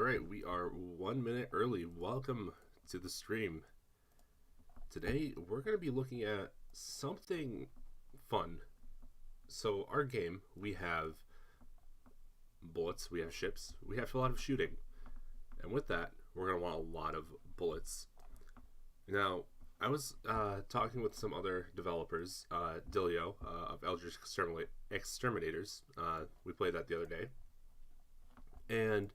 Alright, we are 1 minute early. Welcome to the stream. Today, we're going to be looking at something fun. So, our game, we have bullets, we have ships, we have a lot of shooting. And with that, we're going to want a lot of bullets. Now, I was talking with some other developers, Dilio of Eldritch Exterminators. We played that the other day. And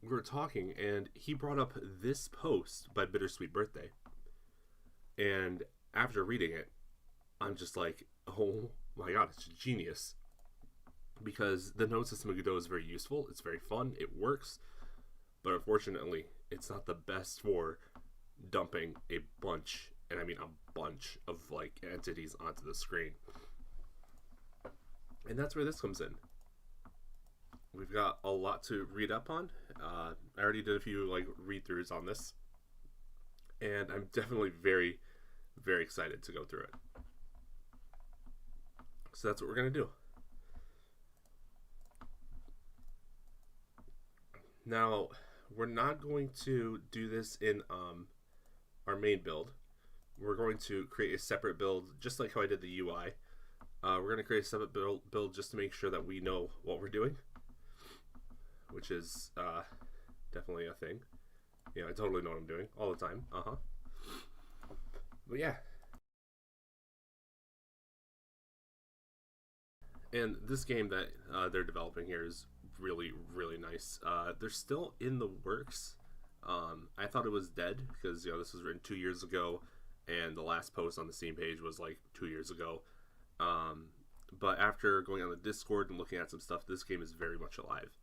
we were talking, and he brought up this post by Bittersweet Birthday. And after reading it, I'm just like, oh my god, it's genius. Because the node system of Godot is very useful, it's very fun, it works, but unfortunately, it's not the best for dumping a bunch, and I mean a bunch, of like entities onto the screen. And that's where this comes in. We've got a lot to read up on. I already did a few like read-throughs on this, and I'm definitely very, very excited to go through it. So that's what we're gonna do. Now, we're not going to do this in our main build. We're going to create a separate build, just like how I did the UI. We're going to create a separate build just to make sure that we know what we're doing, which is definitely a thing. Yeah, I totally know what I'm doing all the time. But yeah. And this game that they're developing here is really, really nice. They're still in the works. I thought it was dead because, you know, this was written 2 years ago, and the last post on the Steam page was like 2 years ago. But after going on the Discord and looking at some stuff, this game is very much alive.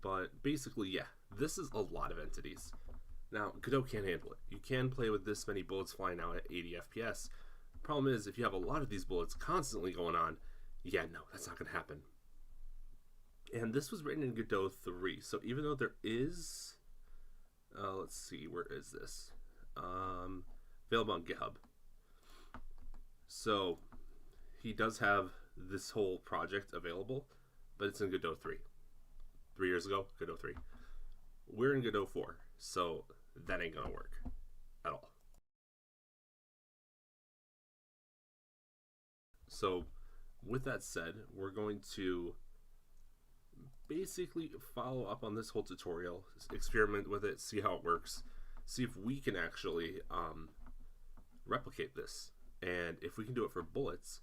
But basically, yeah, this is a lot of entities. Now, Godot can't handle it. You can play with this many bullets flying out at 80 FPS. Problem is, if you have a lot of these bullets constantly going on, yeah, no, that's not going to happen. And this was written in Godot 3, so even though there is, let's see, where is this? Available on GitHub. So he does have this whole project available, but it's in Godot 3. 3 years ago, Godot 3. We're in Godot 4, so that ain't gonna work at all. So with that said, we're going to basically follow up on this whole tutorial, experiment with it, see how it works, see if we can actually replicate this. And if we can do it for bullets,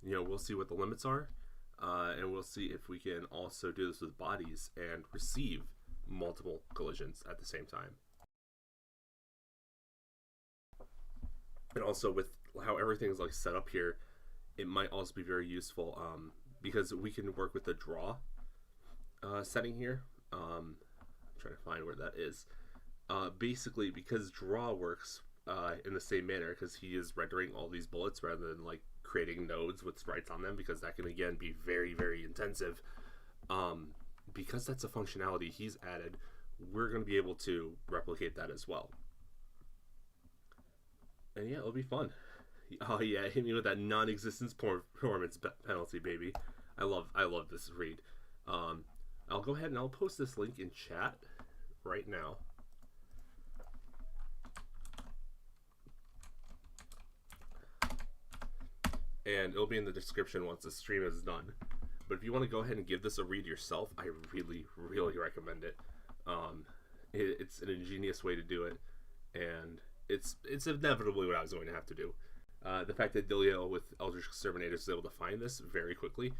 you know, we'll see what the limits are, and we'll see if we can also do this with bodies and receive multiple collisions at the same time. And also with how everything's like set up here, it might also be very useful because we can work with the draw setting here. I'm trying to find where that is. Basically, because draw works in the same manner, because he is rendering all these bullets rather than like creating nodes with sprites on them, because that can again be very, very intensive. Because that's a functionality he's added, we're going to be able to replicate that as well. And yeah, it'll be fun. Oh yeah, hit me with that non-existence performance penalty, baby. I love this read. I'll go ahead and I'll post this link in chat right now. And it'll be in the description once the stream is done. But if you want to go ahead and give this a read yourself, I really, really recommend it. It's an ingenious way to do it, and it's inevitably what I was going to have to do. The fact that Dilio with Eldritch Exterminators was able to find this very quickly,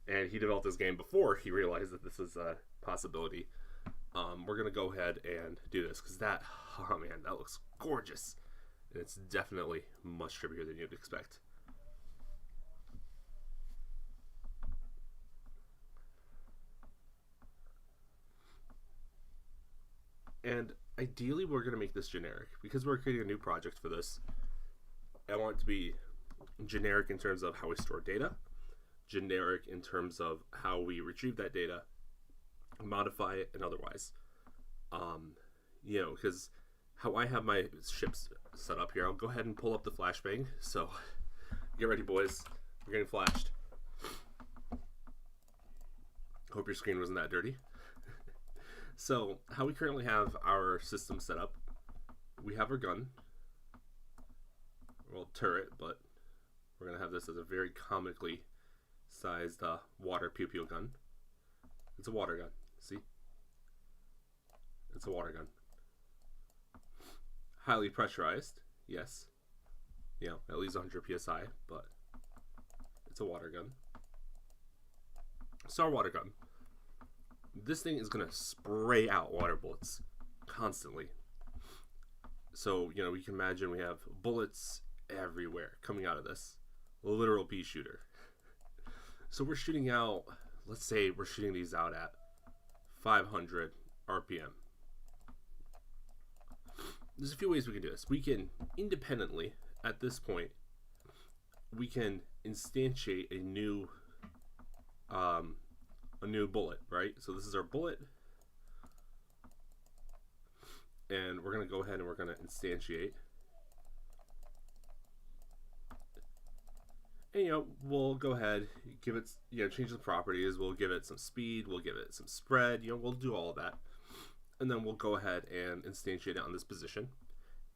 and he developed this game before he realized that this is a possibility. We're going to go ahead and do this, because that, oh man, that looks gorgeous. And it's definitely much trippier than you'd expect. And ideally, we're going to make this generic, because we're creating a new project for this. I want it to be generic in terms of how we store data, generic in terms of how we retrieve that data, modify it, and otherwise. You know, because how I have my ships set up here, I'll go ahead and pull up the flashbang. So get ready, boys. We're getting flashed. Hope your screen wasn't that dirty. So, how we currently have our system set up, we have our gun, well, turret, but we're going to have this as a very comically sized water pew-pew gun. It's a water gun, see? It's a water gun. Highly pressurized, yes. You know, at least 100 psi, but it's a water gun. So our water gun. This thing is going to spray out water bullets constantly. So, you know, you can imagine we have bullets everywhere coming out of this. A literal pea shooter. So we're shooting out, let's say we're shooting these out at 500 RPM. There's a few ways we can do this. We can independently, at this point, we can instantiate a new bullet, right? So this is our bullet, and we're going to go ahead and we're going to instantiate. And, you know, we'll go ahead, give it, you know, change the properties. We'll give it some speed. We'll give it some spread. You know, we'll do all of that. And then we'll go ahead and instantiate it on this position.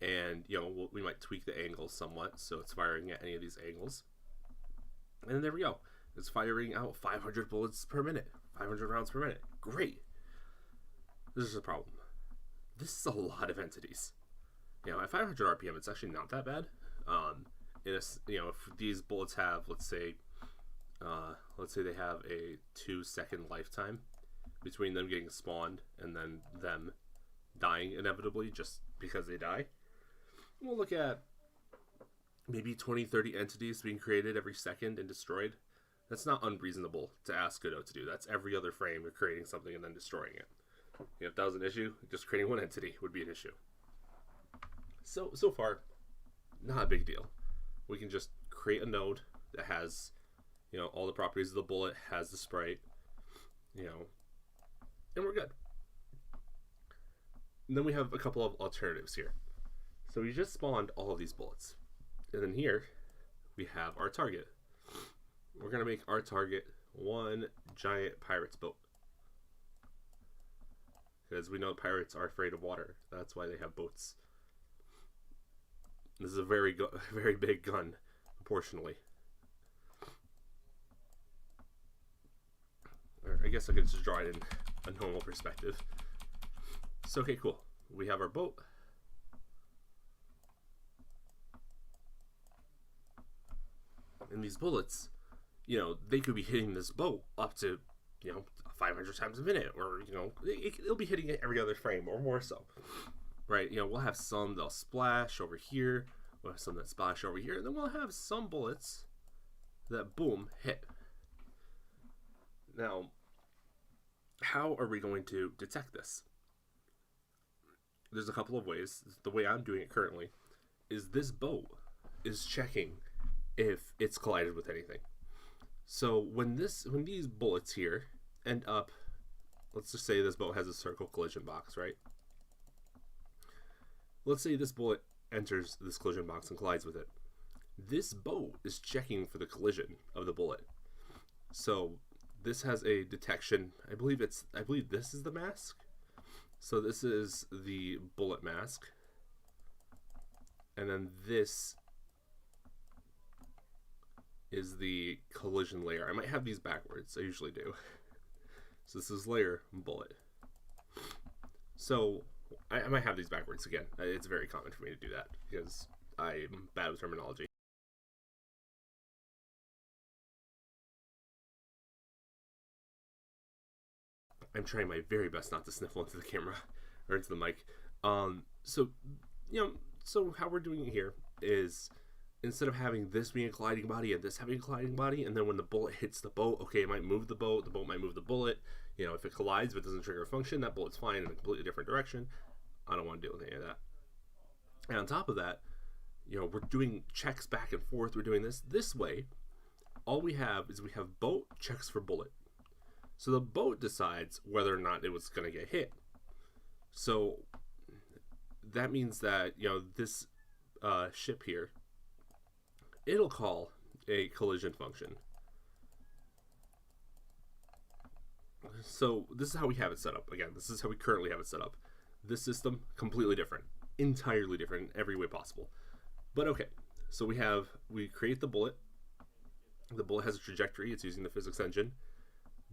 And, you know, we might tweak the angle somewhat so it's firing at any of these angles. And there we go. It's firing out 500 bullets per minute. 500 rounds per minute. Great. This is a problem. This is a lot of entities. You know, at 500 RPM, it's actually not that bad. You know, if these bullets have, let's say they have a 2-second lifetime between them getting spawned and then them dying inevitably just because they die, we'll look at maybe 20-30 entities being created every second and destroyed. That's not unreasonable to ask Godot to do. That's every other frame you're creating something and then destroying it. You know, if that was an issue, just creating one entity would be an issue. So far, not a big deal. We can just create a node that has, you know, all the properties of the bullet, has the sprite, you know, and we're good. And then we have a couple of alternatives here. So we just spawned all of these bullets. And then here we have our target. We're going to make our target one giant pirate's boat. Because we know pirates are afraid of water. That's why they have boats. This is a very big gun, proportionally. Or I guess I could just draw it in a normal perspective. So, okay, cool. We have our boat. And these bullets, you know, they could be hitting this boat up to, you know, 500 times a minute. Or, you know, it'll be hitting it every other frame or more so. Right, you know, we'll have some that'll splash over here, we'll have some that splash over here, and then we'll have some bullets that, boom, hit. Now, how are we going to detect this? There's a couple of ways. The way I'm doing it currently is this boat is checking if it's collided with anything. So when these bullets here end up, let's just say this boat has a circle collision box, right? Let's say this bullet enters this collision box and collides with it. This boat is checking for the collision of the bullet. So this has a detection. I believe this is the mask. So this is the bullet mask. And then this is the collision layer. I might have these backwards. I usually do. So this is layer bullet. So I might have these backwards again. It's very common for me to do that because I'm bad with terminology. I'm trying my very best not to sniffle into the camera or into the mic. So, you know, so how we're doing it here is instead of having this being a colliding body and this having a colliding body, and then when the bullet hits the boat, okay, it might move the boat might move the bullet. You know, if it collides, if it doesn't trigger a function, that bullet's flying in a completely different direction. I don't want to deal with any of that. And on top of that, you know, we're doing checks back and forth. We're doing this way. All we have is we have boat checks for bullet. So the boat decides whether or not it was going to get hit. So that means that, you know, this ship here, it'll call a collision function. So this is how we have it set up. Again, this is how we currently have it set up. This system, completely different. Entirely different in every way possible. But okay, so we create the bullet. The bullet has a trajectory. It's using the physics engine.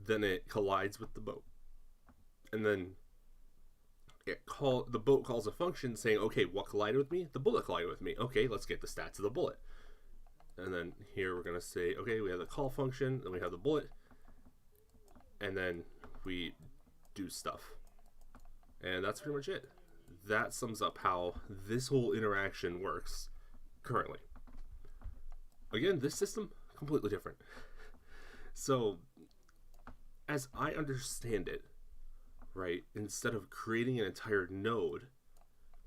Then it collides with the boat. And then the boat calls a function saying, okay, what collided with me? The bullet collided with me. Okay, let's get the stats of the bullet. And then here we're going to say, okay, we have the call function, then we have the bullet, and then we do stuff. And that's pretty much it. That sums up how this whole interaction works currently. Again, this system, completely different. So, as I understand it, right, instead of creating an entire node,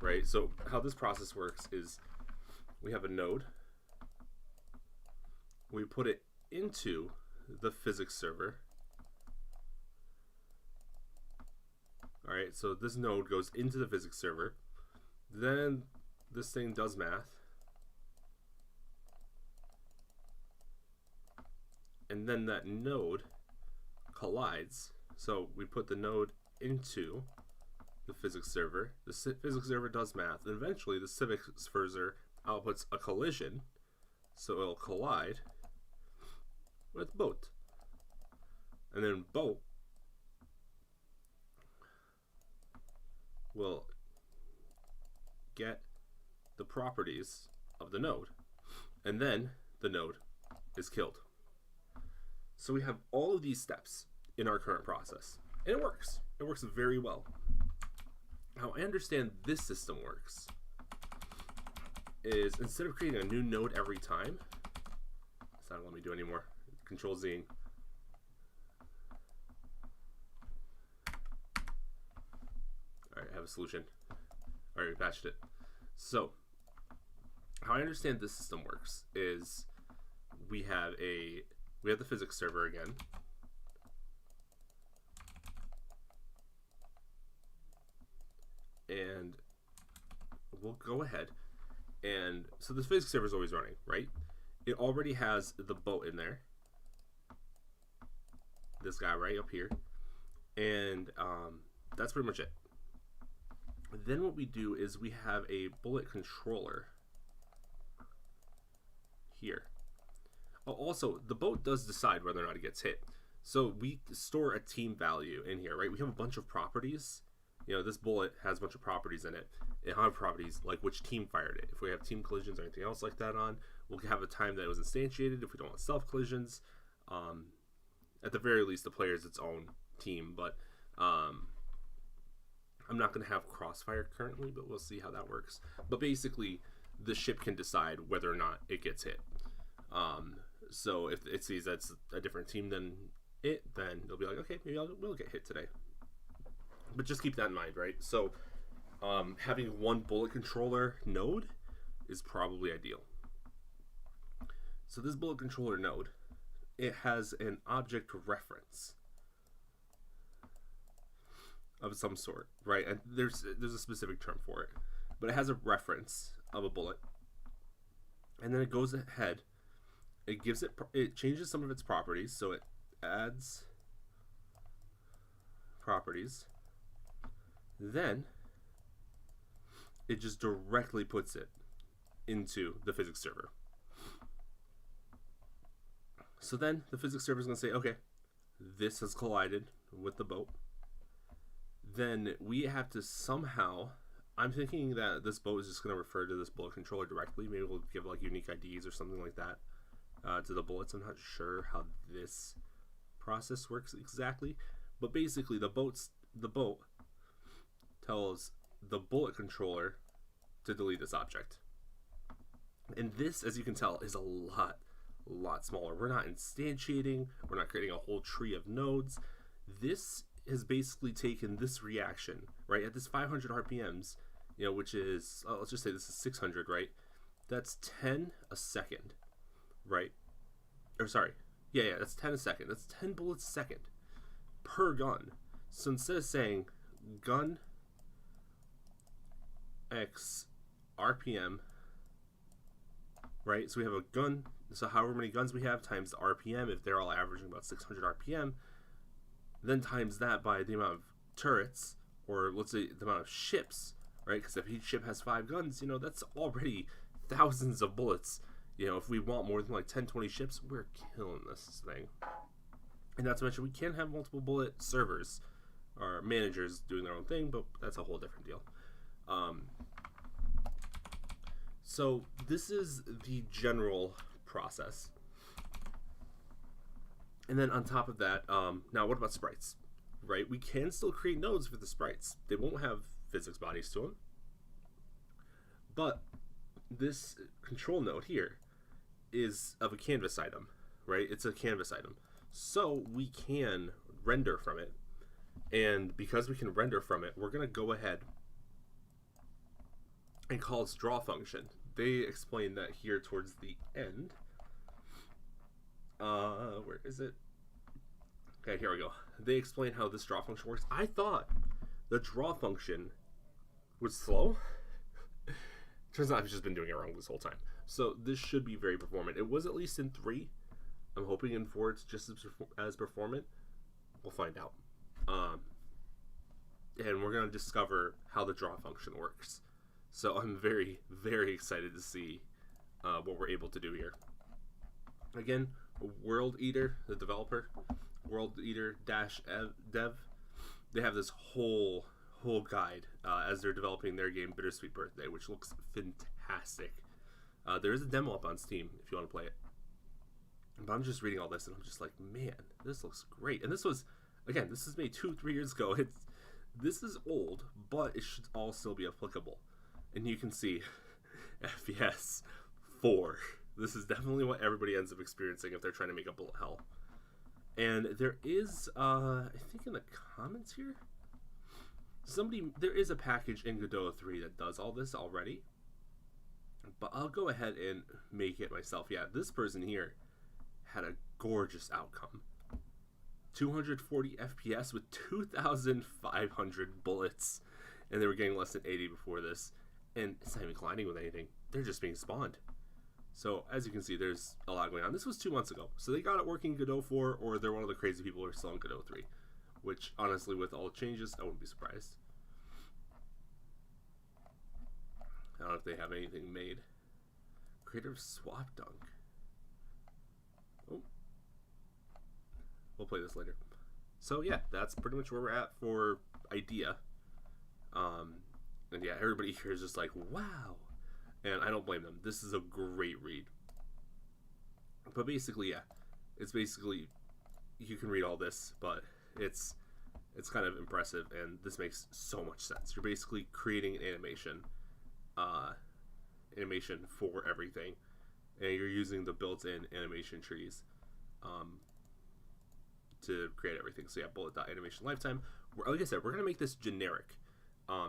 right, so how this process works is we have a node, we put it into the physics server. All right, so this node goes into the physics server. Then this thing does math. And then that node collides. So we put the node into the physics server. The physics server does math. And eventually the physics server outputs a collision. So it'll collide with boat. And then boat will get the properties of the node, and then the node is killed. So we have all of these steps in our current process, and it works. It works very well. How I understand this system works is instead of creating a new node every time, it's not gonna let me do anymore. Control Z. Alright, I have a solution. Alright, we patched it. So, how I understand this system works is we have the physics server again. And we'll go ahead and so the physics server is always running, right? It already has the boat in there. This guy right up here. And that's pretty much it. Then what we do is we have a bullet controller here. Oh, also, the boat does decide whether or not it gets hit. So we store a team value in here, right? We have a bunch of properties. You know, this bullet has a bunch of properties in it. It has properties like which team fired it. If we have team collisions or anything else like that on, we'll have a time that it was instantiated if we don't want self collisions. At the very least, the player is its own team, but I'm not going to have crossfire currently, but we'll see how that works. But basically, the ship can decide whether or not it gets hit. So if it sees that's a different team than it, then they'll be like, okay, maybe we'll get hit today. But just keep that in mind, right? So having one bullet controller node is probably ideal. So this bullet controller node, it has an object reference of some sort, right? And there's a specific term for it, but it has a reference of a bullet, and then it goes ahead. It changes some of its properties, so it adds properties. Then it just directly puts it into the physics server. So then the physics server is going to say, okay, this has collided with the boat. Then we have to somehow, I'm thinking that this boat is just going to refer to this bullet controller directly. Maybe we'll give like unique IDs or something like that to the bullets. I'm not sure how this process works exactly, but basically the boat tells the bullet controller to delete this object. And this, as you can tell, is a lot smaller. We're not instantiating, we're not creating a whole tree of nodes. This has basically taken this reaction, right, at this 500 RPMs, you know, which is, let's just say this is 600, right? That's 10 a second, right? Or sorry, yeah, that's 10 a second. That's 10 bullets a second per gun. So instead of saying gun X RPM, right? So we have a gun, so however many guns we have times the RPM, if they're all averaging about 600 RPM, then times that by the amount of turrets, or let's say the amount of ships, right? Because if each ship has 5 guns, that's already thousands of bullets. If we want more than like 10, 20 ships, we're killing this thing. And not to mention, we can have multiple bullet servers or managers doing their own thing, but that's a whole different deal. So this is the general process. And then on top of that, now what about sprites, right? We can still create nodes for the sprites. They won't have physics bodies to them. But this control node here is of a canvas item, right? It's a canvas item. So we can render from it. And because we can render from it, we're going to go ahead and call its draw function. They explain that here towards the end. Where is it? Okay, here we go. They explain how this draw function works. I thought the draw function was slow. Turns out I've just been doing it wrong this whole time. So this should be very performant. It was at least in 3. I'm hoping in 4 it's just as performant. We'll find out. And we're going to discover how the draw function works. So I'm very, very excited to see what we're able to do here. Again, World Eater, the developer, World Eater -dev, they have this whole guide as they're developing their game Bittersweet Birthday, which looks fantastic. There is a demo up on Steam if you want to play it. But I'm just reading all this and I'm just like, man, this looks great. And this was, again, this was made 2-3 years ago. This is old, but it should all still be applicable. And you can see FPS 4. This is definitely what everybody ends up experiencing if they're trying to make a bullet hell. And there is, I think in the comments here, there is a package in Godot 3 that does all this already. But I'll go ahead and make it myself. Yeah, this person here had a gorgeous outcome. 240 FPS with 2,500 bullets. And they were getting less than 80 before this. And it's not even colliding with anything. They're just being spawned. So, as you can see, there's a lot going on. This was 2 months ago. So they got it working in Godot 4, or they're one of the crazy people who are still in Godot 3. Which, honestly, with all the changes, I wouldn't be surprised. I don't know if they have anything made. Creator of Swap Dunk. Oh. We'll play this later. So, yeah, that's pretty much where we're at for idea. And yeah, everybody here is just like, wow. And I don't blame them. This is a great read. But basically, yeah. It's basically, you can read all this, but it's kind of impressive, and this makes so much sense. You're basically creating an animation for everything, and you're using the built-in animation trees to create everything. So yeah, bullet.animation lifetime. Like I said, we're going to make this generic.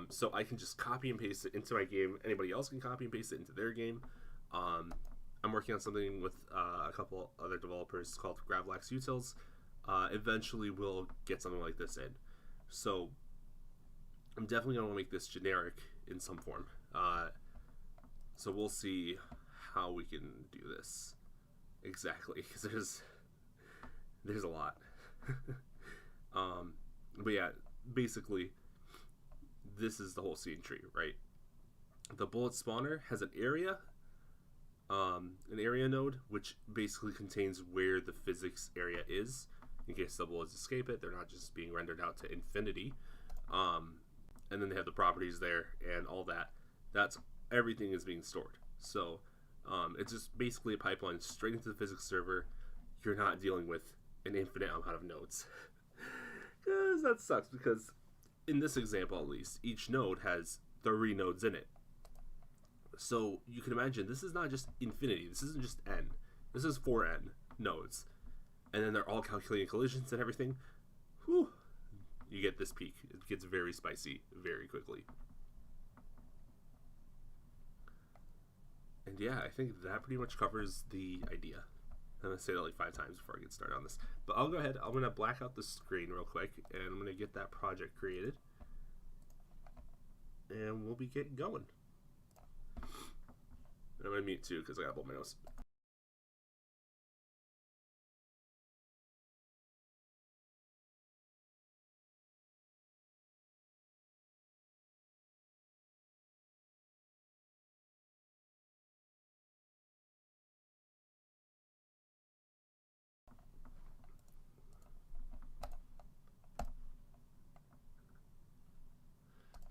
So I can just copy and paste it into my game. Anybody else can copy and paste it into their game. I'm working on something with a couple other developers called Gravlax Utils. Eventually we'll get something like this in. So I'm definitely going to make this generic in some form. So we'll see how we can do this exactly, because there's a lot. But yeah, basically this is the whole scene tree, right? The bullet spawner has an area node, which basically contains where the physics area is, in case the bullets escape it. They're not just being rendered out to infinity. And then they have the properties there and all that. That's everything is being stored. So it's just basically a pipeline straight into the physics server. You're not dealing with an infinite amount of nodes. Because that sucks, because in this example at least, each node has 30 nodes in it. So you can imagine this is not just infinity. This isn't just n. This is 4n nodes. And then they're all calculating collisions and everything. Whew. You get this peak. It gets very spicy very quickly. And yeah, I think that pretty much covers the idea. I'm going to say that like 5 times before I get started on this. But I'll go ahead. I'm going to black out the screen real quick, and I'm going to get that project created. And we'll be getting going. And I'm going to mute too, because I got to blow my nose.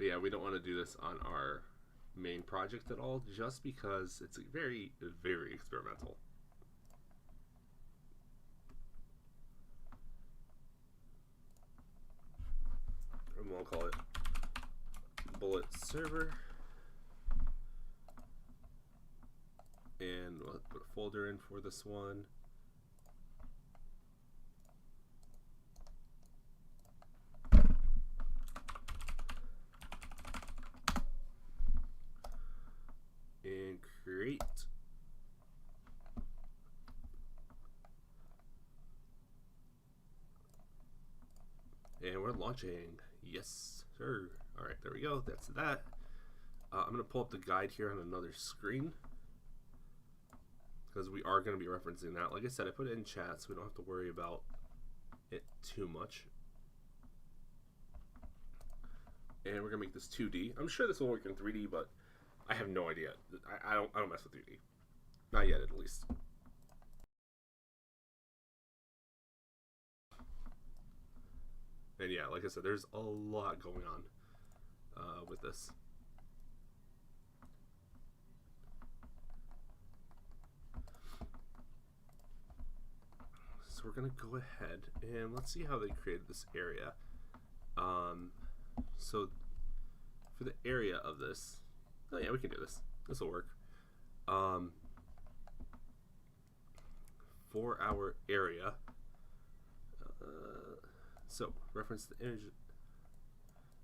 yeah, we don't want to do this on our main project at all, just because it's very, very experimental. And we'll call it bullet server. And we'll put a folder in for this one. And create. And we're launching. Yes, sir. All right, there we go. That's that. I'm going to pull up the guide here on another screen, because we are going to be referencing that. Like I said, I put it in chat so we don't have to worry about it too much. And we're going to make this 2D. I'm sure this will work in 3D, but I have no idea. I don't mess with 3D. Not yet, at least. And yeah, like I said, there's a lot going on with this. So we're gonna go ahead and let's see how they created this area. So for the area of this, oh yeah, we can do this. This will work. For our area, so reference the image.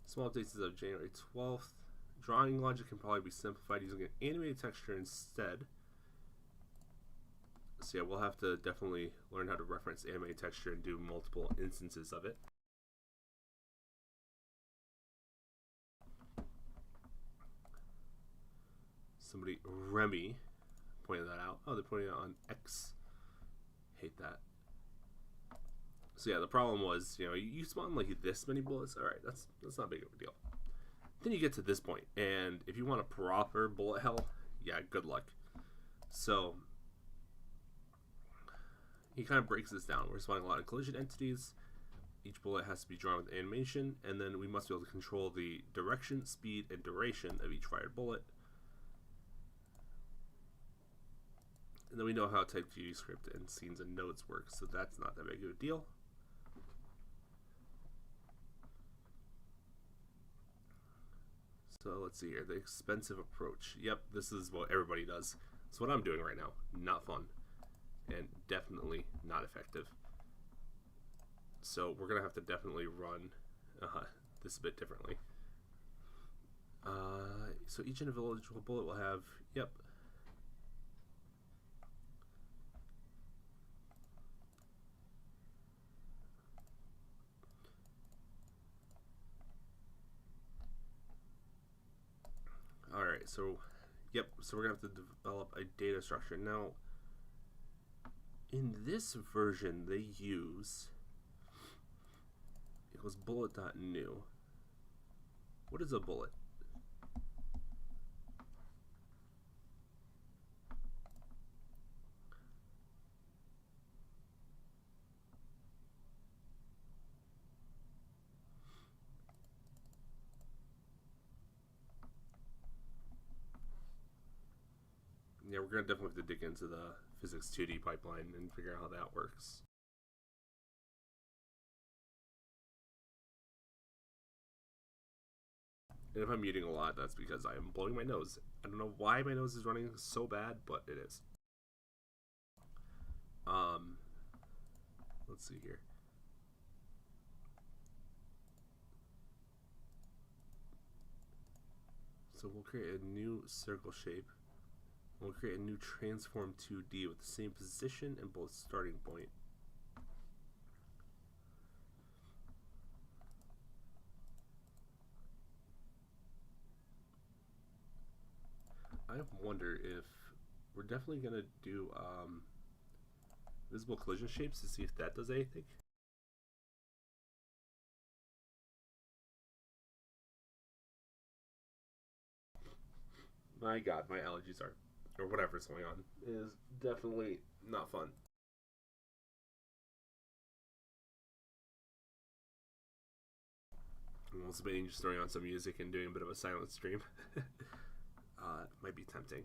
Small dates of January 12th. Drawing logic can probably be simplified using an animated texture instead. So yeah, we'll have to definitely learn how to reference animated texture and do multiple instances of it. Somebody, Remy, pointed that out. Oh, they're pointing it out on X. Hate that. So yeah, the problem was, you know, you spawn like this many bullets. All right, that's not big of a deal. Then you get to this point, and if you want a proper bullet hell, yeah, good luck. So he kind of breaks this down. We're spawning a lot of collision entities. Each bullet has to be drawn with animation, and then we must be able to control the direction, speed, and duration of each fired bullet. And then we know how type-2D script and scenes and nodes work, so that's not that big of a deal. So let's see here, the expensive approach. Yep, this is what everybody does. It's what I'm doing right now. Not fun, and definitely not effective. So we're gonna have to definitely run this a bit differently. So each individual bullet will have, yep. All right, so yep, so we're gonna have to develop a data structure. Now, in this version, they use, it was bullet.new. What is a bullet? Yeah, we're gonna definitely have to dig into the physics 2D pipeline and figure out how that works. And if I'm muting a lot, that's because I am blowing my nose. I don't know why my nose is running so bad, but it is. Let's see here. So we'll create a new circle shape. We'll create a new transform 2D with the same position and both starting point. I wonder if we're definitely gonna do visible collision shapes to see if that does anything. My God, my allergies are, or whatever's going on, is definitely not fun. I'm also debating just throwing on some music and doing a bit of a silent stream. Might be tempting.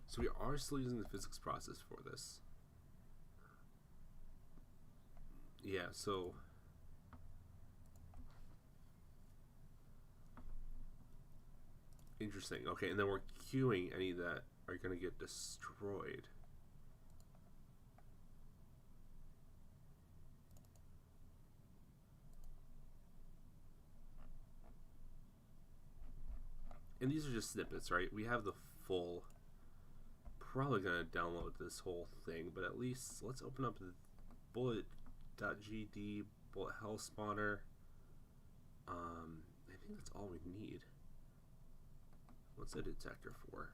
So we are still using the physics process for this. Yeah, so interesting. Okay, and then we're queuing any that are going to get destroyed. And these are just snippets, right? We have the full. Probably going to download this whole thing, but at least let's open up the bullet.gd, bullet hell spawner. I think that's all we need. What's a detector for?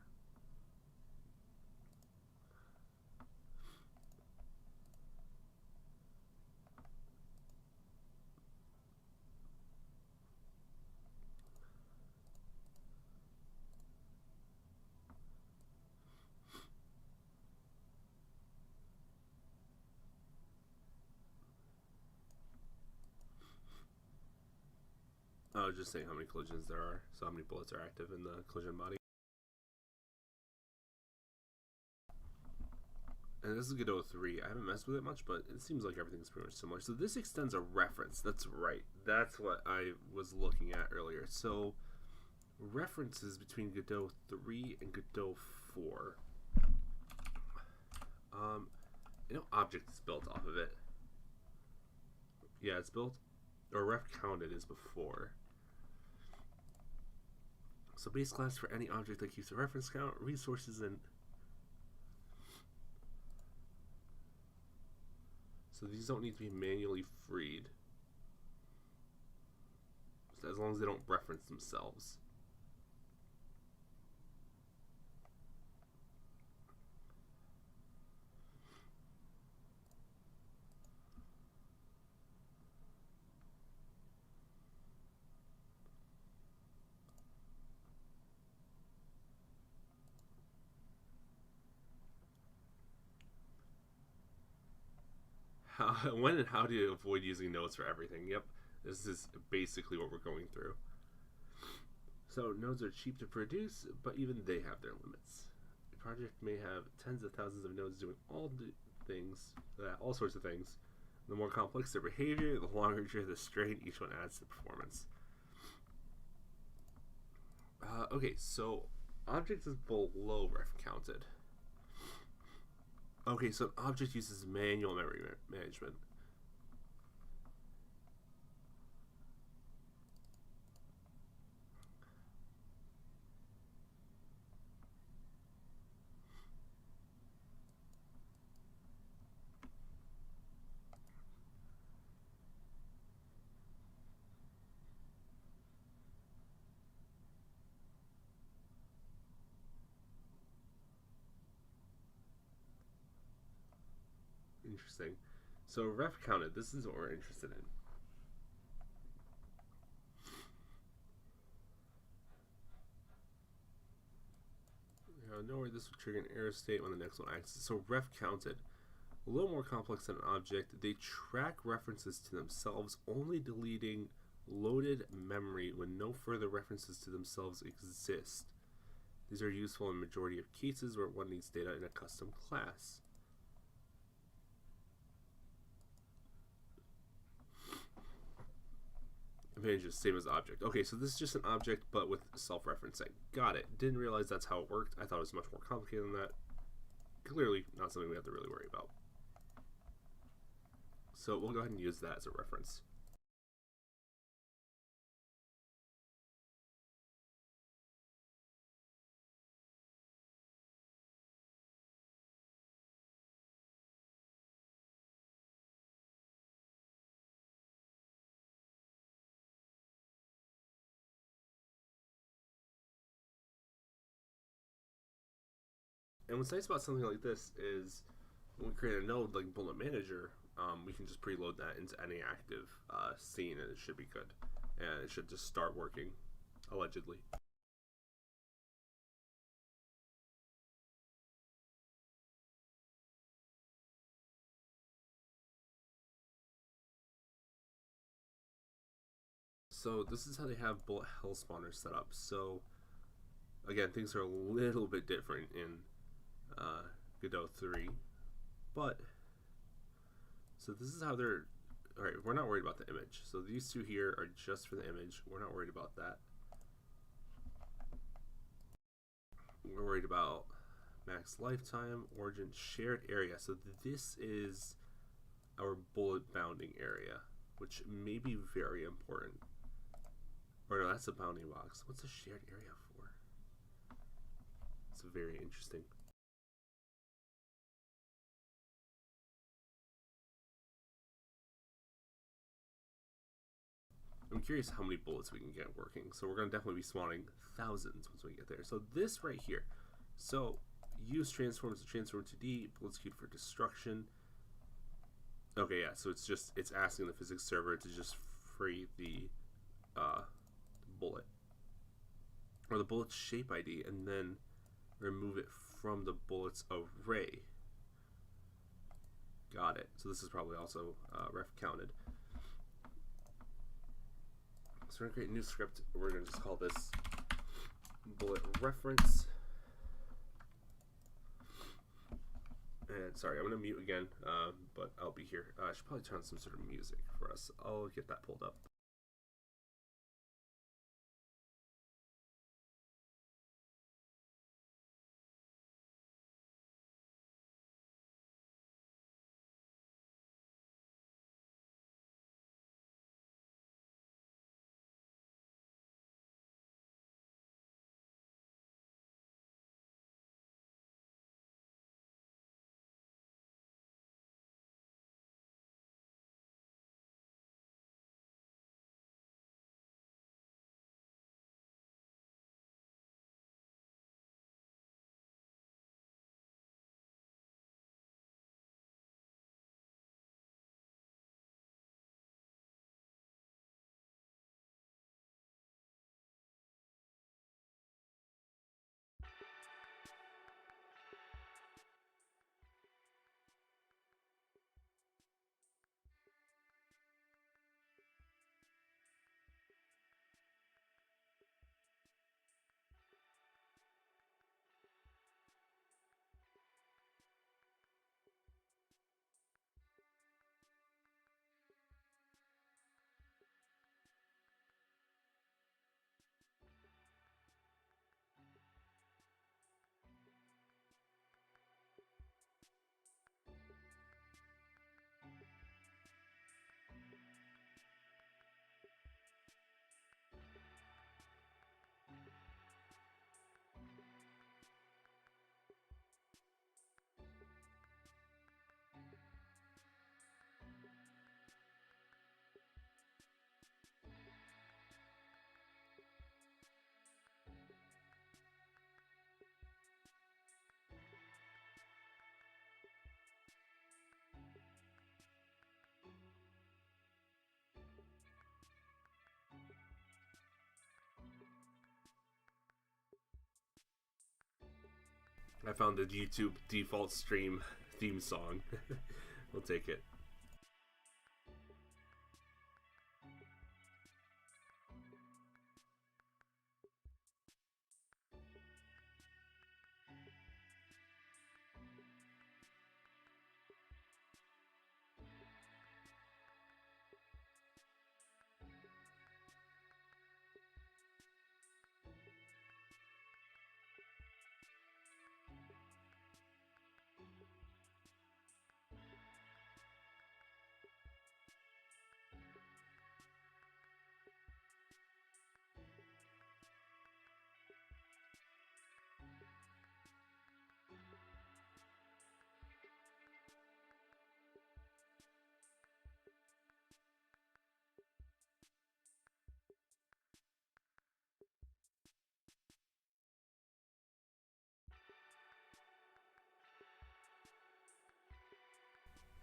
Oh, just saying how many collisions there are, so how many bullets are active in the collision body. And this is Godot 3. I haven't messed with it much, but it seems like everything's pretty much similar. So this extends a reference. That's right. That's what I was looking at earlier. So references between Godot 3 and Godot 4. You know, object is built off of it. Yeah, it's built, or ref counted is before. So base class for any object that keeps a reference count, resources, and so these don't need to be manually freed, so as long as they don't reference themselves. When and how to avoid using nodes for everything. Yep, this is basically what we're going through. So nodes are cheap to produce, but even they have their limits. A project may have tens of thousands of nodes doing all sorts of things. The more complex their behavior, the longer the strain each one adds to performance. Okay, so object is below ref counted. Okay, so an object uses manual memory management. Interesting. So ref counted, this is what we're interested in. Know where this will trigger an error state when the next one acts. So ref counted. A little more complex than an object. They track references to themselves, only deleting loaded memory when no further references to themselves exist. These are useful in the majority of cases where one needs data in a custom class. Advantages, same as object. Okay, so this is just an object, but with self-referencing. Got it. Didn't realize that's how it worked. I thought it was much more complicated than that. Clearly, not something we have to really worry about. So we'll go ahead and use that as a reference. And what's nice about something like this is when we create a node like Bullet Manager, we can just preload that into any active scene and it should be good. And it should just start working, allegedly. So this is how they have bullet hell spawners set up. So again, things are a little bit different in Godot 3, but so this is how they're. All right, we're not worried about the image. So these two here are just for the image. We're not worried about that. We're worried about max lifetime, origin, shared area. So this is our bullet bounding area, which may be very important. Or no, that's a bounding box. What's a shared area for? It's very interesting. I'm curious how many bullets we can get working. So we're going to definitely be spawning thousands once we get there. So this right here. So use transforms to transform to D, bullets queued for destruction. Okay, yeah, so it's asking the physics server to just free the bullet. Or the bullet's shape ID, and then remove it from the bullet's array. Got it. So this is probably also ref counted. So we're going to create a new script. We're going to just call this bullet reference. And sorry, I'm going to mute again, but I'll be here. I should probably turn on some sort of music for us. I'll get that pulled up. I found the YouTube default stream theme song. We'll take it.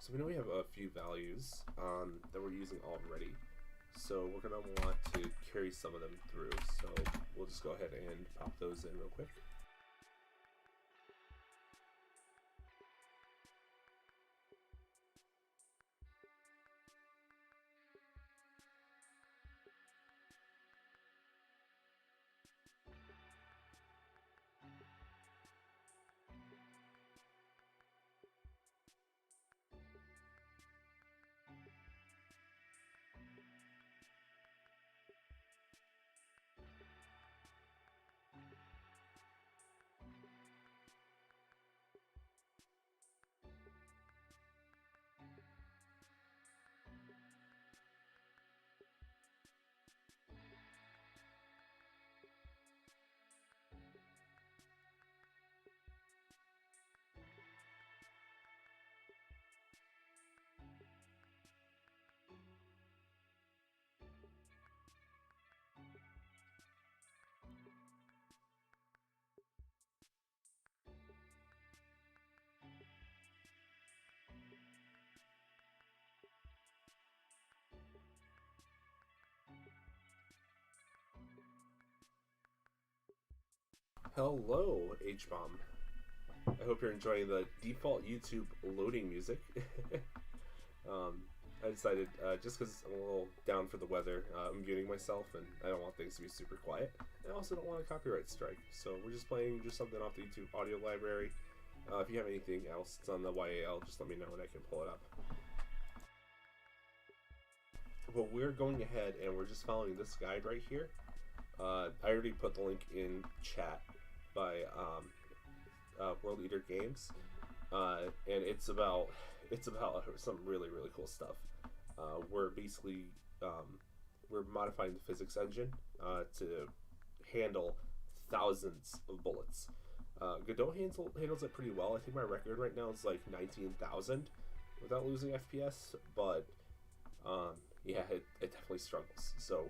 So we know we have a few values that we're using already. So we're going to want to carry some of them through. So we'll just go ahead and pop those in real quick. Hello, H-Bomb. I hope you're enjoying the default YouTube loading music. um, I decided, just because I'm a little down for the weather, I'm muting myself and I don't want things to be super quiet. And I also don't want a copyright strike. So we're just playing just something off the YouTube audio library. If you have anything else that's on the YAL, just let me know and I can pull it up. But we're going ahead and we're just following this guide right here. I already put the link in chat by World Eater Games, and it's about some really cool stuff. We're basically we're modifying the physics engine to handle thousands of bullets. Godot handles it pretty well. I think my record right now is like 19,000 without losing FPS, but yeah, it definitely struggles. So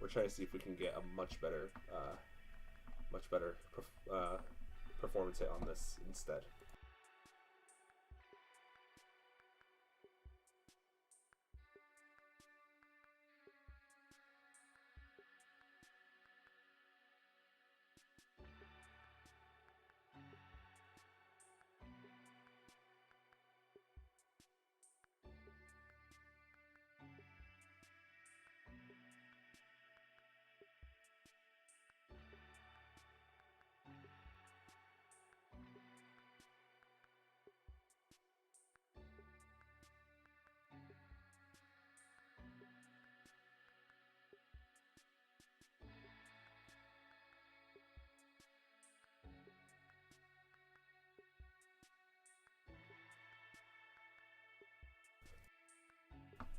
we're trying to see if we can get a much better performance hit on this instead.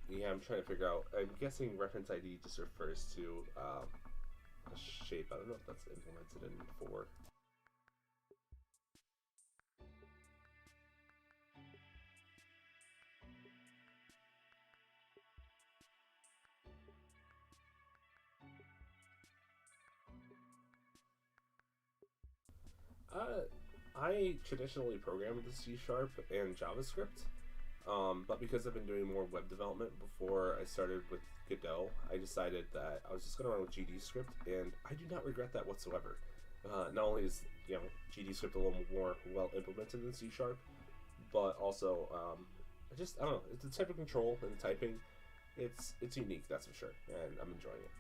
Yeah, I'm trying to figure out. I'm guessing reference ID just refers to a shape. I don't know if that's implemented in 4. I traditionally program with C# and JavaScript. But because I've been doing more web development before I started with Godot, I decided that I was just going to run with GDScript, and I do not regret that whatsoever. Not only is GDScript a little more well implemented than C#, but also I don't know. It's the type of control and the typing. It's unique, that's for sure, and I'm enjoying it.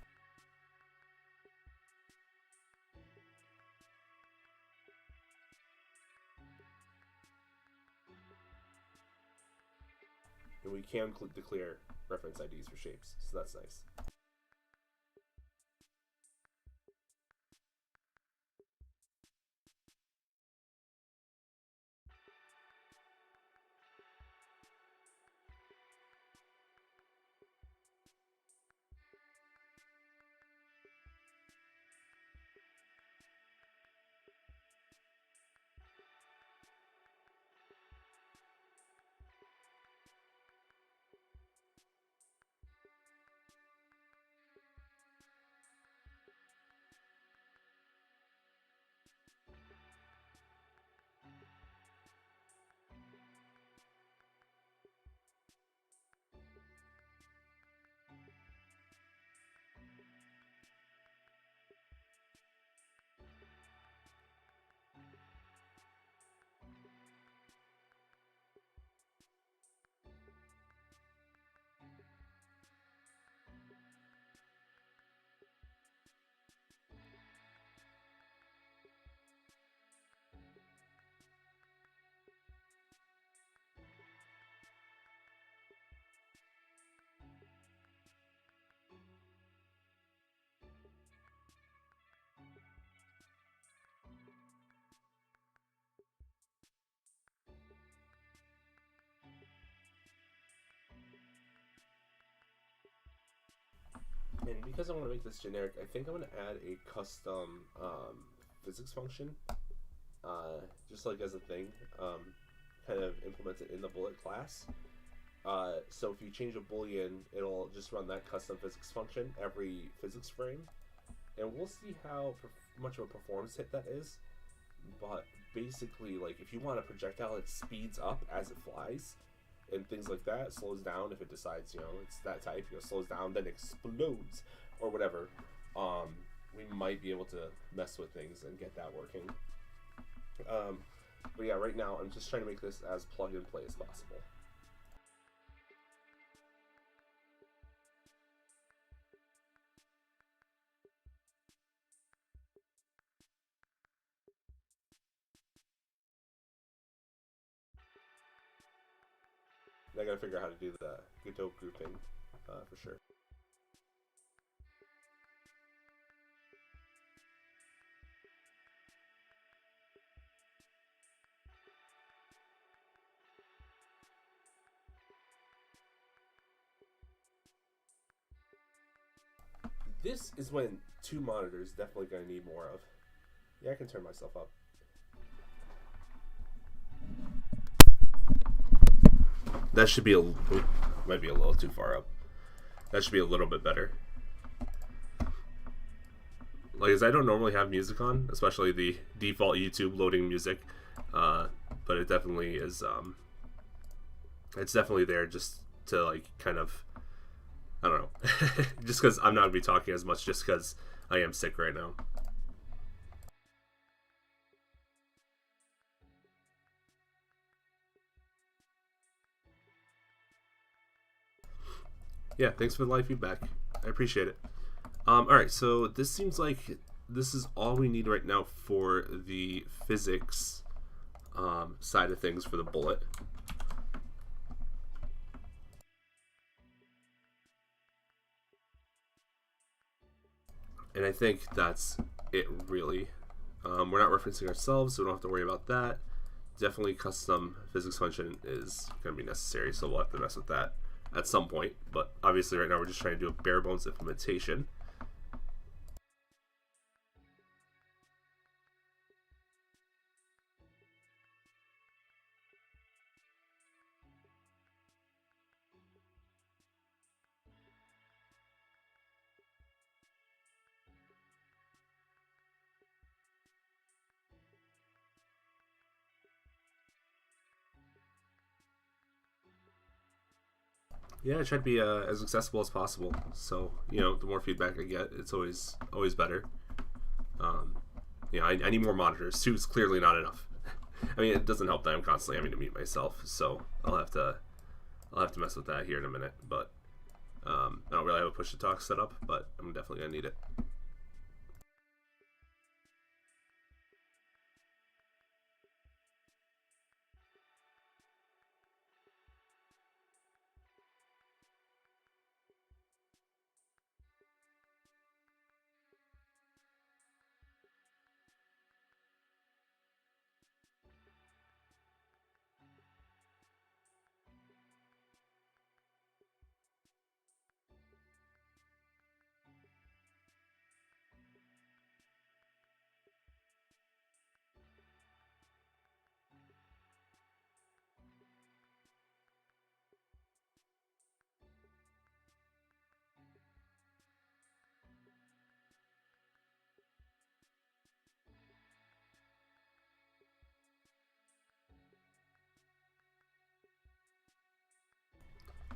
And we can declare reference IDs for shapes, so that's nice. And because I want to make this generic, I think I'm going to add a custom physics function, just like as a thing, kind of implemented in the bullet class. So if you change a boolean, it'll just run that custom physics function every physics frame, and we'll see how much of a performance hit that is. But basically, like, if you want a projectile, it speeds up as it flies, and things like that. It slows down if it decides, it's that type. Slows down, then explodes, or whatever. We might be able to mess with things and get that working. But yeah, right now I'm just trying to make this as plug and play as possible. I gotta figure out how to do the godot grouping for sure. This is when 2 monitors definitely gonna need more of. Yeah, I can turn myself up. That should be might be a little too far up. That should be a little bit better. Like, as I don't normally have music on, especially the default YouTube loading music, but it definitely is. It's definitely there just to like kind of, I don't know, just because I'm not gonna be talking as much, just because I am sick right now. Yeah, thanks for the live feedback. I appreciate it. Alright, so this seems like this is all we need right now for the physics side of things for the bullet. And I think that's it, really. We're not referencing ourselves, so we don't have to worry about that. Definitely custom physics function is going to be necessary, so we'll have to mess with that at some point. But obviously right now we're just trying to do a bare bones implementation. Yeah, I try to be as accessible as possible. So, you know, the more feedback I get, it's always better. You know, I need more monitors. 2 is clearly not enough. I mean, it doesn't help that I'm constantly having to mute myself, so I'll have to mess with that here in a minute. But I don't really have a push to talk set up, but I'm definitely gonna need it.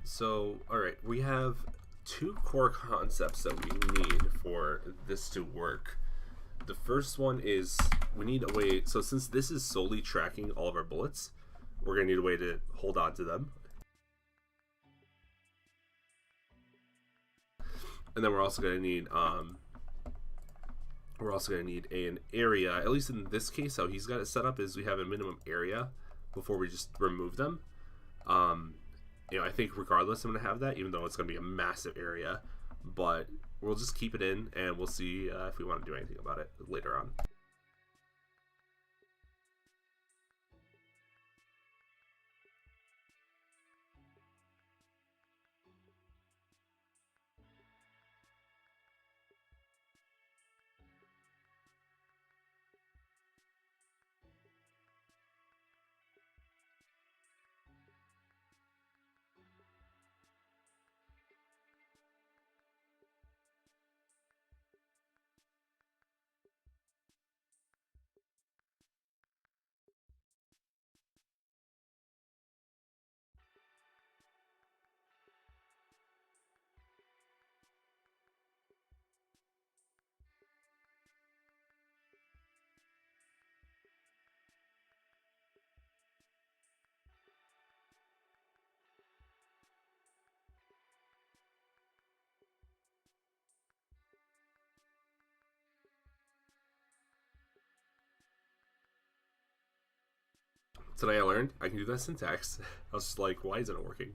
So, alright, we have 2 core concepts that we need for this to work. The first one is we need a way, so since this is solely tracking all of our bullets, we're going to need a way to hold on to them. And then we're also going to need an area. At least in this case, how he's got it set up is we have a minimum area before we just remove them. You know, I think regardless I'm going to have that, even though it's going to be a massive area. But we'll just keep it in, and we'll see if we want to do anything about it later on. Today I learned I can do that syntax. I was just like, why isn't it working?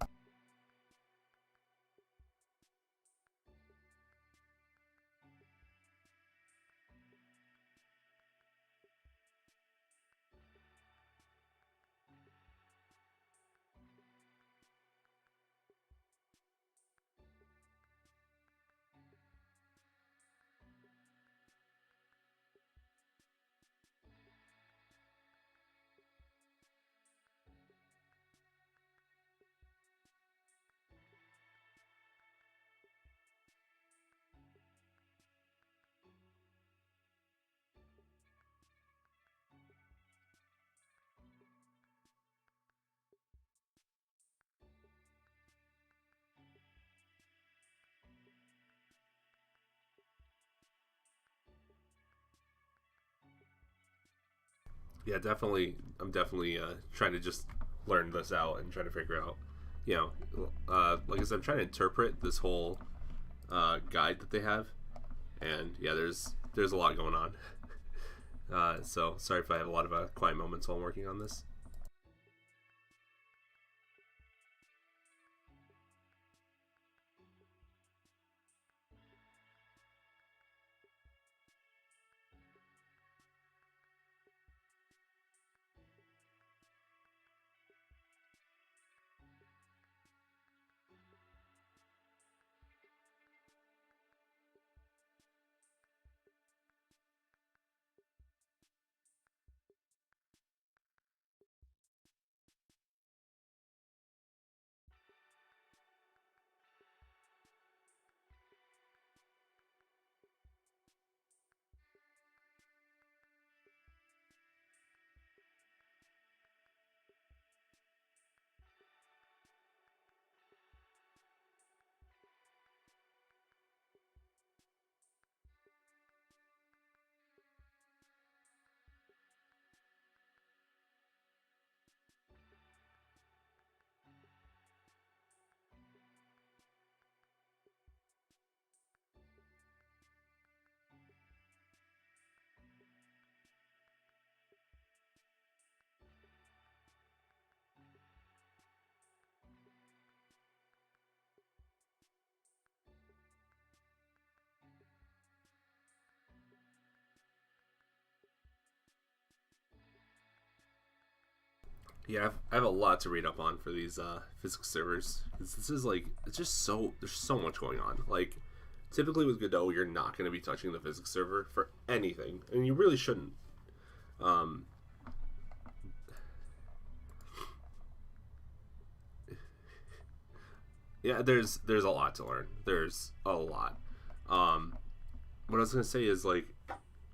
Yeah, definitely. I'm definitely trying to just learn this out and trying to figure out, like I said, I'm trying to interpret this whole guide that they have, and yeah, there's a lot going on. So sorry if I have a lot of quiet moments while I'm working on this. Yeah, I have a lot to read up on for these physics servers. This is like, it's just there's so much going on. Like, typically with Godot, you're not going to be touching the physics server for anything, and you really shouldn't. Yeah, there's a lot to learn. There's a lot. What I was going to say is, like,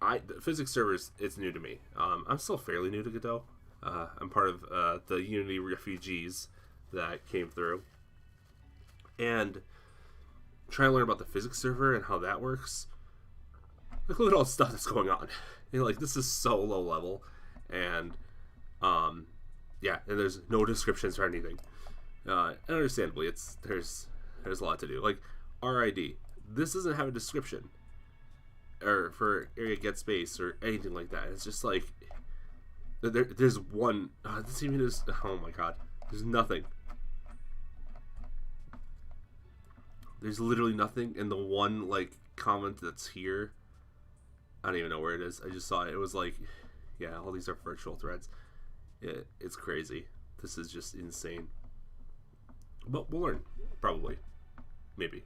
the physics servers, it's new to me. I'm still fairly new to Godot. I'm part of the Unity refugees that came through, and trying to learn about the physics server and how that works. Like, look at all the stuff that's going on. Like, this is so low level, and yeah, and there's no descriptions or anything. And understandably, there's a lot to do. Like RID, this doesn't have a description, or for area get space or anything like that. It's just like there's one. This even is. Oh my god, there's nothing. There's literally nothing in the one like comment that's here. I don't even know where it is. I just saw it. It was like, yeah, all these are virtual threads. It's crazy. This is just insane. But we'll learn, probably, maybe.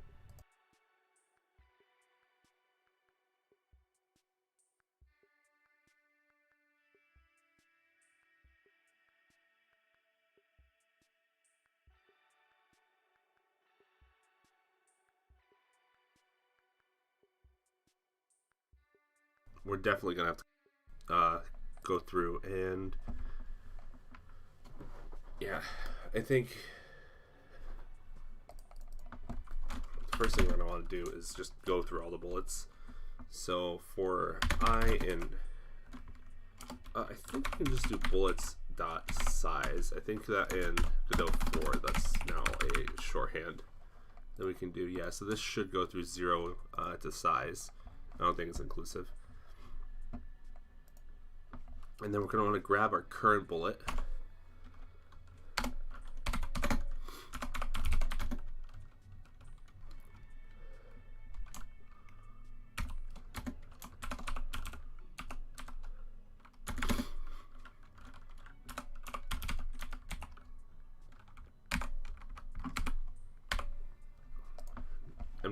We're definitely gonna have to go through, and yeah, I think the first thing we're gonna want to do is just go through all the bullets. So for I and I think we can just do bullets dot size. I think that in Godot 4, that's now a shorthand that we can do. Yeah, so this should go through 0 to size. I don't think it's inclusive. And then we're going to want to grab our current bullet,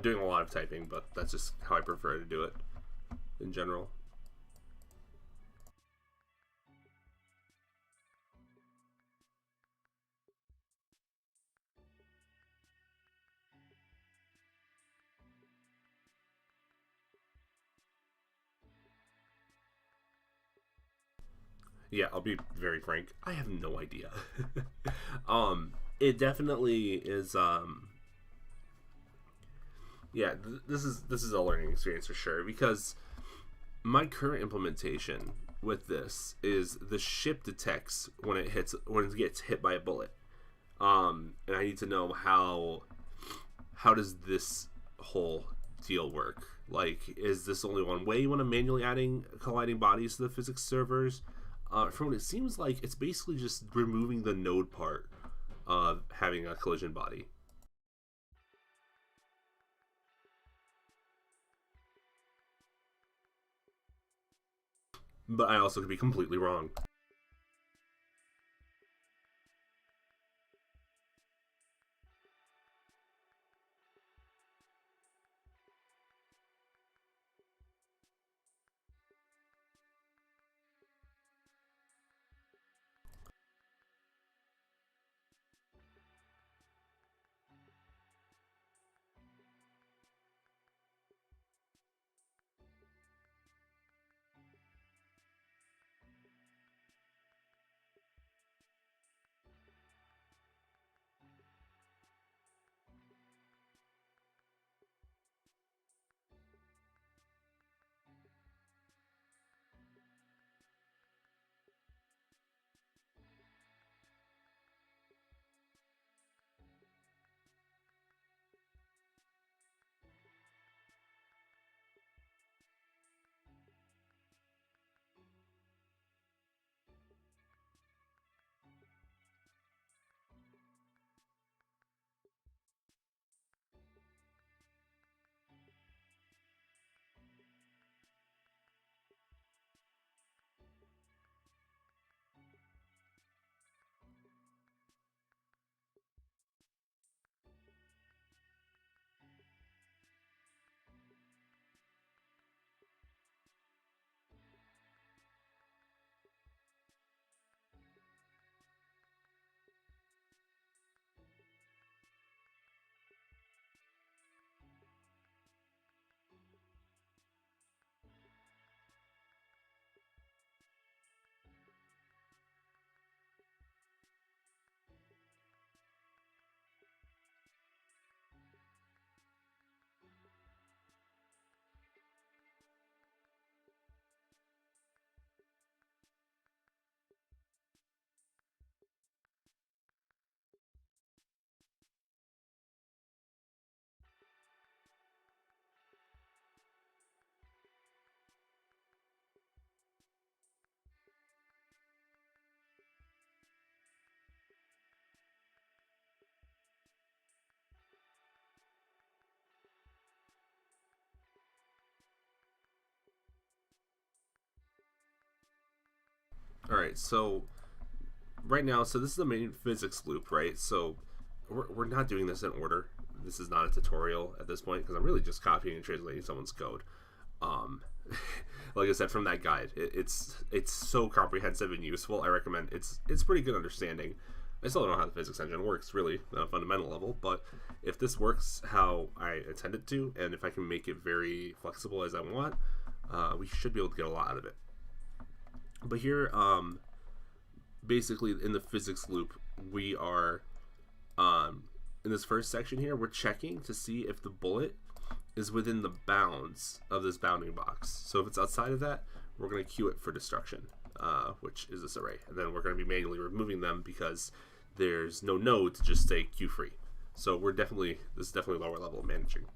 doing a lot of typing, but that's just how I prefer to do it in general. Yeah, I'll be very frank. I have no idea. It definitely is. Yeah, this is a learning experience for sure, because my current implementation with this is the ship detects when it gets hit by a bullet. And I need to know how does this whole deal work? Like, is this only one way when I'm manually adding colliding bodies to the physics servers? From what it seems like, it's basically just removing the node part of having a collision body. But I also could be completely wrong. All right, so right now, so this is the main physics loop, right? So we're not doing this in order. This is not a tutorial at this point because I'm really just copying and translating someone's code. Um, like I said, from that guide, it's so comprehensive and useful. I recommend it's pretty good understanding. I still don't know how the physics engine works really on a fundamental level, but if this works how I intend it to, and if I can make it very flexible as I want, we should be able to get a lot out of it. But here, basically in the physics loop, we are in this first section here, we're checking to see if the bullet is within the bounds of this bounding box. So if it's outside of that, we're going to queue it for destruction, which is this array. And then we're going to be manually removing them because there's no node to just say queue free. So this is definitely lower level of managing.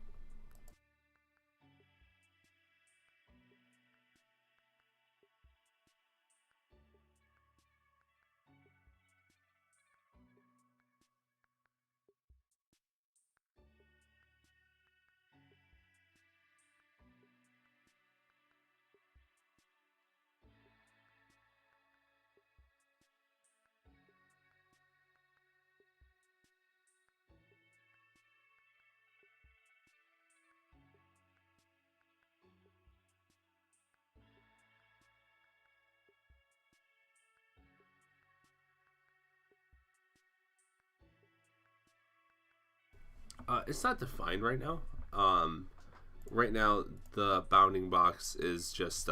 It's not defined right now. Right now the bounding box is just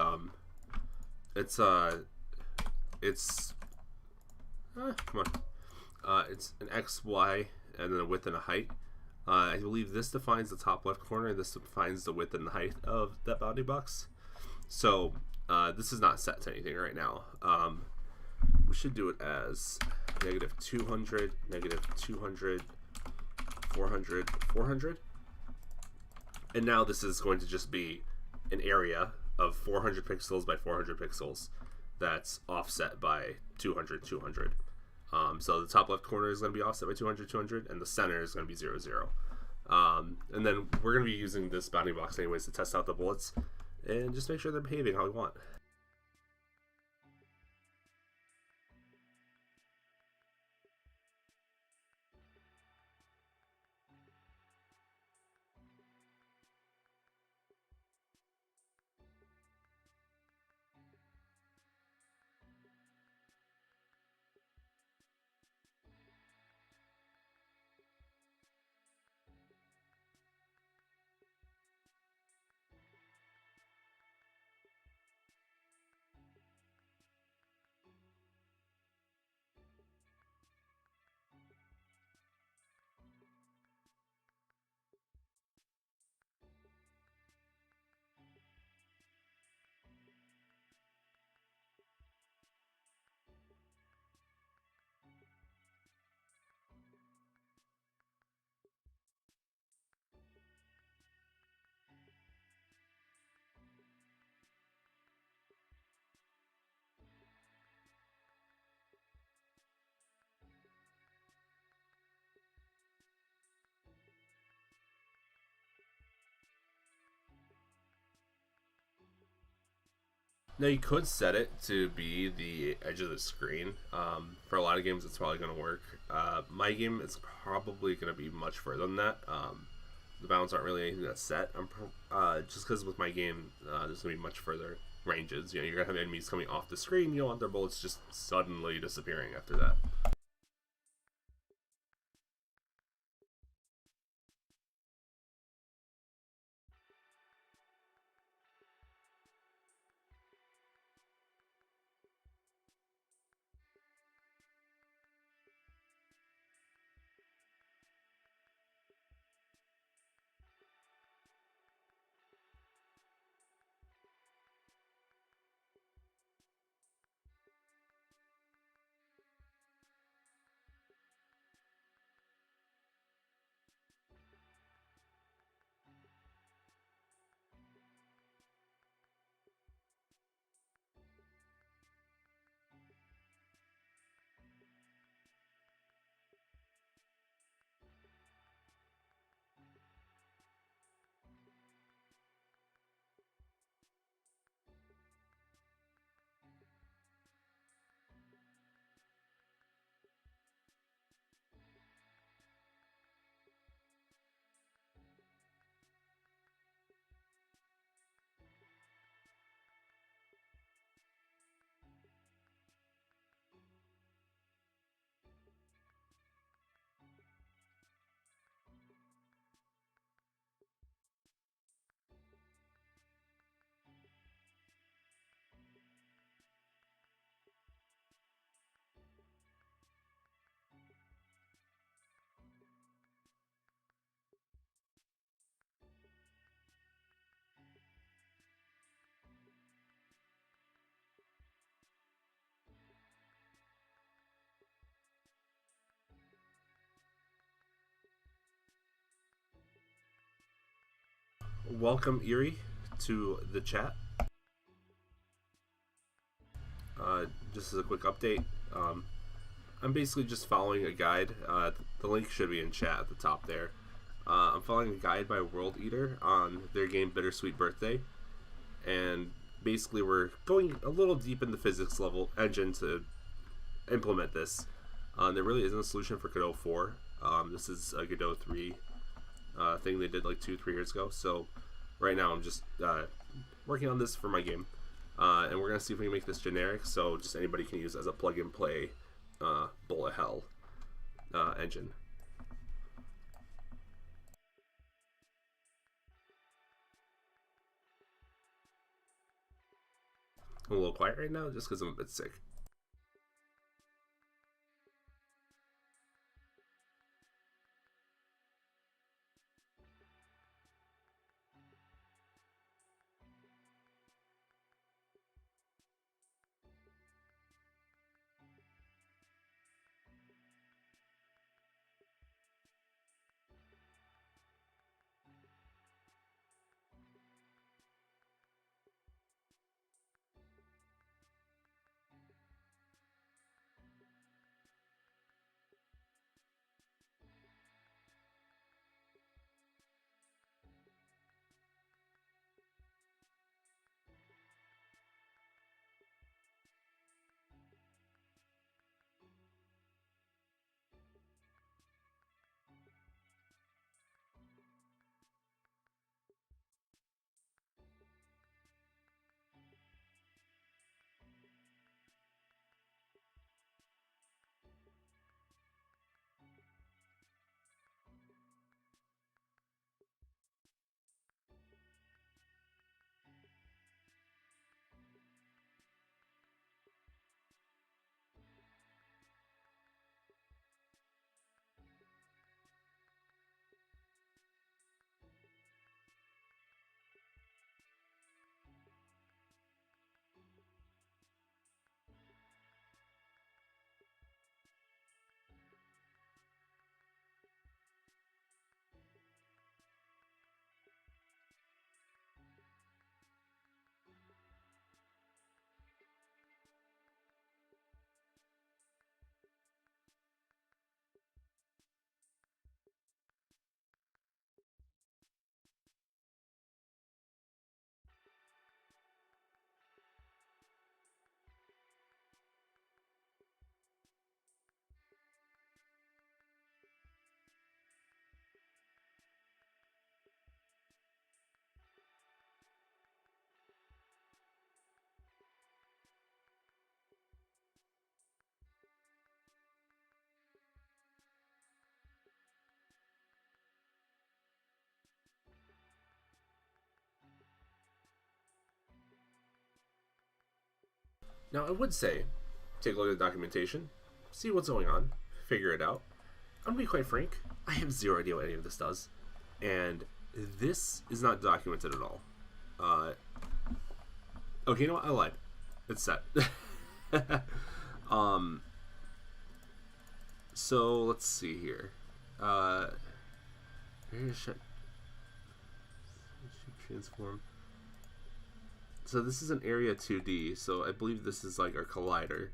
it's it's come on. It's an X, Y, and then a width and a height. I believe this defines the top left corner, and this defines the width and the height of that bounding box. So this is not set to anything right now. We should do it as -200, -200, 400, 400. And now this is going to just be an area of 400 pixels by 400 pixels that's offset by 200, 200. So the top left corner is going to be offset by 200, 200, and the center is going to be 0, 0. And then we're going to be using this bounding box anyways to test out the bullets and just make sure they're behaving how we want. Now you could set it to be the edge of the screen. For a lot of games, it's probably going to work. My game is probably going to be much further than that. The bounds aren't really anything that's set. Just because with my game, there's going to be much further ranges. You know, you're going to have enemies coming off the screen. You don't want their bullets just suddenly disappearing after that. Welcome, Erie, to the chat. Just as a quick update, I'm basically just following a guide. The link should be in chat at the top there. I'm following a guide by World Eater on their game Bittersweet Birthday, and basically we're going a little deep in the physics level engine to implement this. There really isn't a solution for Godot 4. This is a Godot 3 thing they did like 2-3 years ago. So right now I'm just working on this for my game, and we're gonna see if we can make this generic so just anybody can use as a plug and play bullet hell engine. I'm a little quiet right now just because I'm a bit sick. Now, I would say, take a look at the documentation, see what's going on, figure it out. I'm gonna be quite frank, I have zero idea what any of this does, and this is not documented at all. Okay, you know what? I lied. It's set. So let's see here. Transform. So this is an area 2D, so I believe this is like our collider.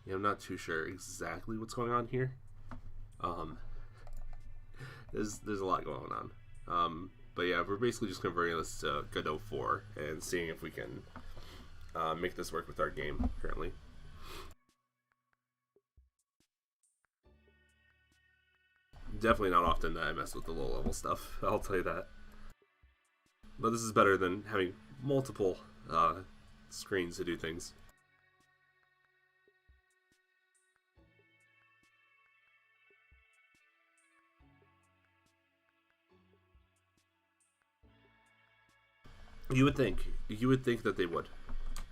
Yeah, I'm not too sure exactly what's going on here. There's a lot going on. But yeah, we're basically just converting this to Godot 4 and seeing if we can make this work with our game currently. Definitely not often that I mess with the low level stuff, I'll tell you that. But this is better than having multiple screens to do things. You would think that they would,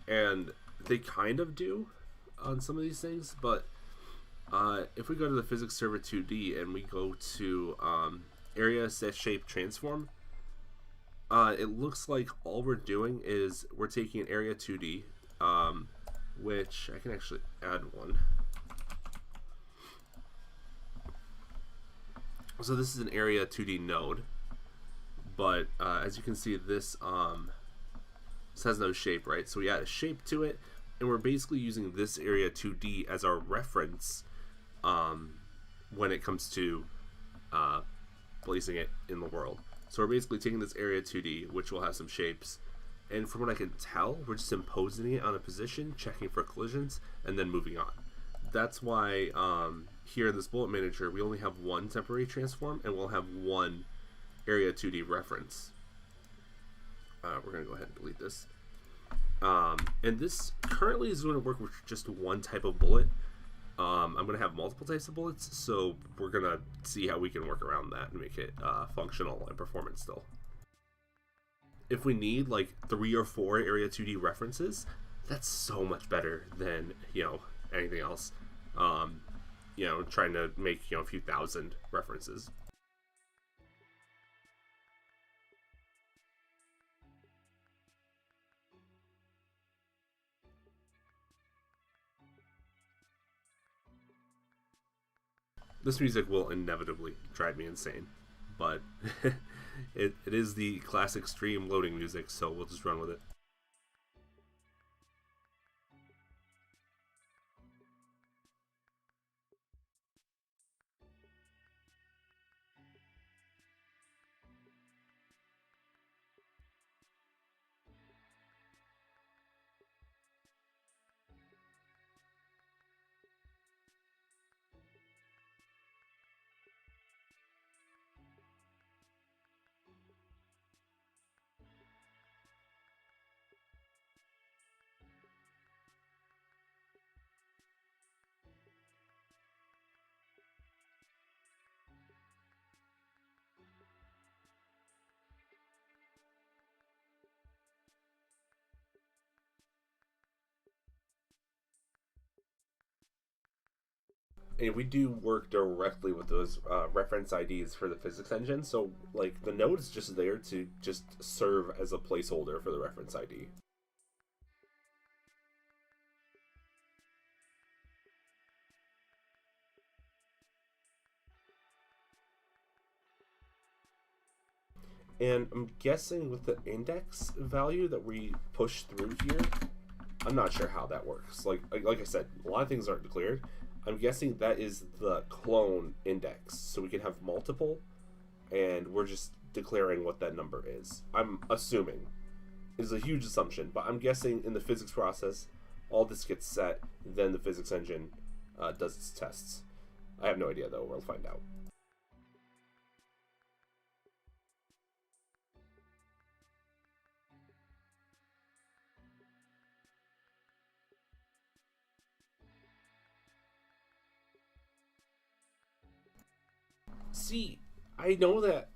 and they kind of do on some of these things. But if we go to the physics server 2D and we go to area set shape transform, it looks like all we're doing is we're taking an area 2D, which I can actually add one. So this is an area 2D node. But as you can see, this has no shape, right? So we add a shape to it, and we're basically using this area 2D as our reference when it comes to placing it in the world. So we're basically taking this area 2D, which will have some shapes, and from what I can tell, we're just imposing it on a position, checking for collisions, and then moving on. That's why here in this bullet manager, we only have one temporary transform, and we'll have one area 2D reference. We're going to go ahead and delete this. And this currently is going to work with just one type of bullet. I'm going to have multiple types of bullets, so we're going to see how we can work around that and make it functional and performant still. If we need like 3 or 4 Area 2D references, that's so much better than, anything else. Trying to make, a few thousand references. This music will inevitably drive me insane, but it is the classic stream loading music, so we'll just run with it. And we do work directly with those reference IDs for the physics engine, so like the node is just there to just serve as a placeholder for the reference ID. And I'm guessing with the index value that we push through here, I'm not sure how that works. Like I said, a lot of things aren't declared. I'm guessing that is the clone index, so we can have multiple, and we're just declaring what that number is. I'm assuming. It's a huge assumption, but I'm guessing in the physics process, all this gets set, then the physics engine does its tests. I have no idea, though. We'll find out. See, I know that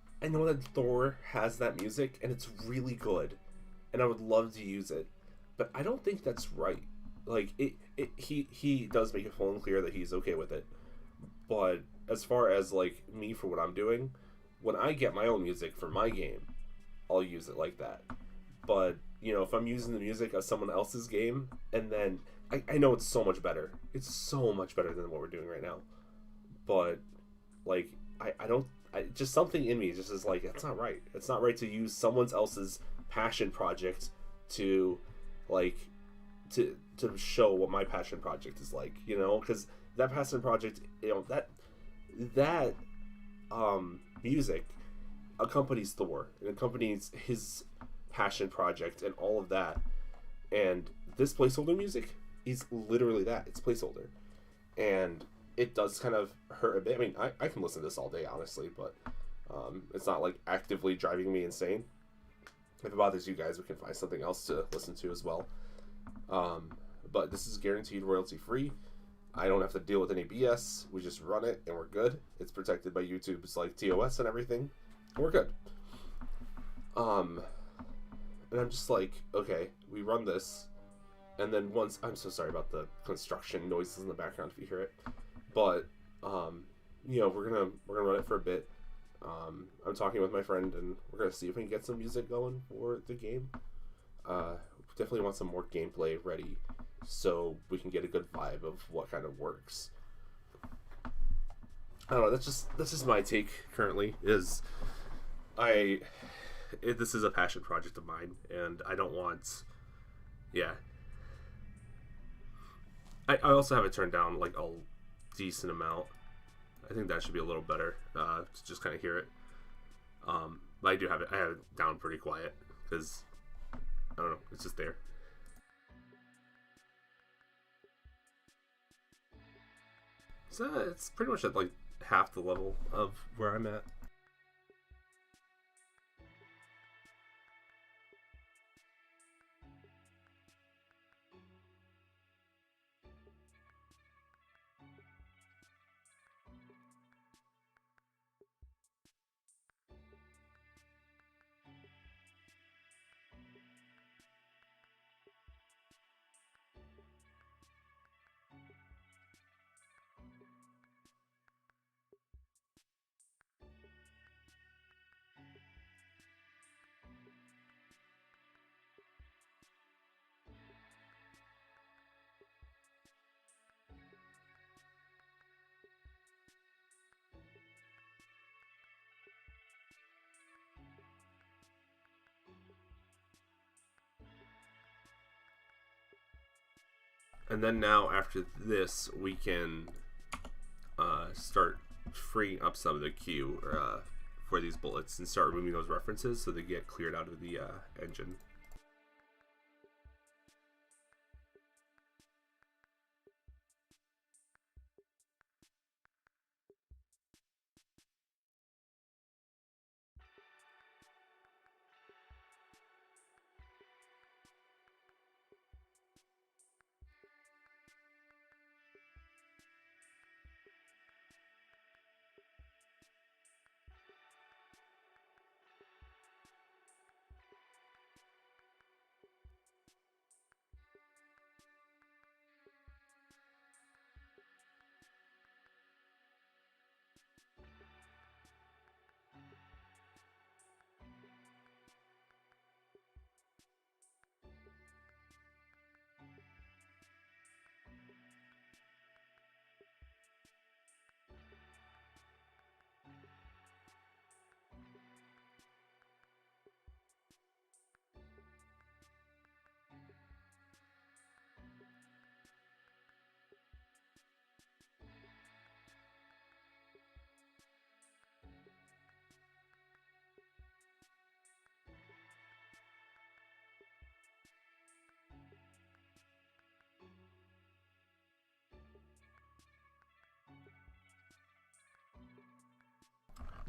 Thor has that music and it's really good, and I would love to use it, but I don't think that's right. Like he does make it full and clear that he's okay with it, but as far as like me for what I'm doing, when I get my own music for my game, I'll use it like that. But if I'm using the music of someone else's game, and then I know it's so much better. It's so much better than what we're doing right now. But like I don't just something in me just is like it's not right. It's not right to use someone else's passion project to like to show what my passion project is like, because that passion project, that music accompanies Thor, it accompanies his passion project and all of that, and this placeholder music is literally that. It's placeholder, and it does kind of hurt a bit. I mean, I can listen to this all day, honestly, but it's not like actively driving me insane. If it bothers you guys, we can find something else to listen to as well. But this is guaranteed royalty free. I don't have to deal with any BS. We just run it and we're good. It's protected by YouTube's like TOS and everything. And we're good. And I'm just like, okay, we run this, and then once, I'm so sorry about the construction noises in the background if you hear it, but we're gonna run it for a bit. I'm talking with my friend, and we're gonna see if we can get some music going for the game. Definitely want some more gameplay ready, so we can get a good vibe of what kind of works. I don't know. That's just my take currently. This is a passion project of mine, and I don't want. Yeah. I also have it turned down like a decent amount. I think that should be a little better to just kind of hear it. But I have it down pretty quiet because I don't know, it's just there. So it's pretty much at like half the level of where I'm at. And then now after this, we can start freeing up some of the queue for these bullets and start removing those references so they get cleared out of the engine.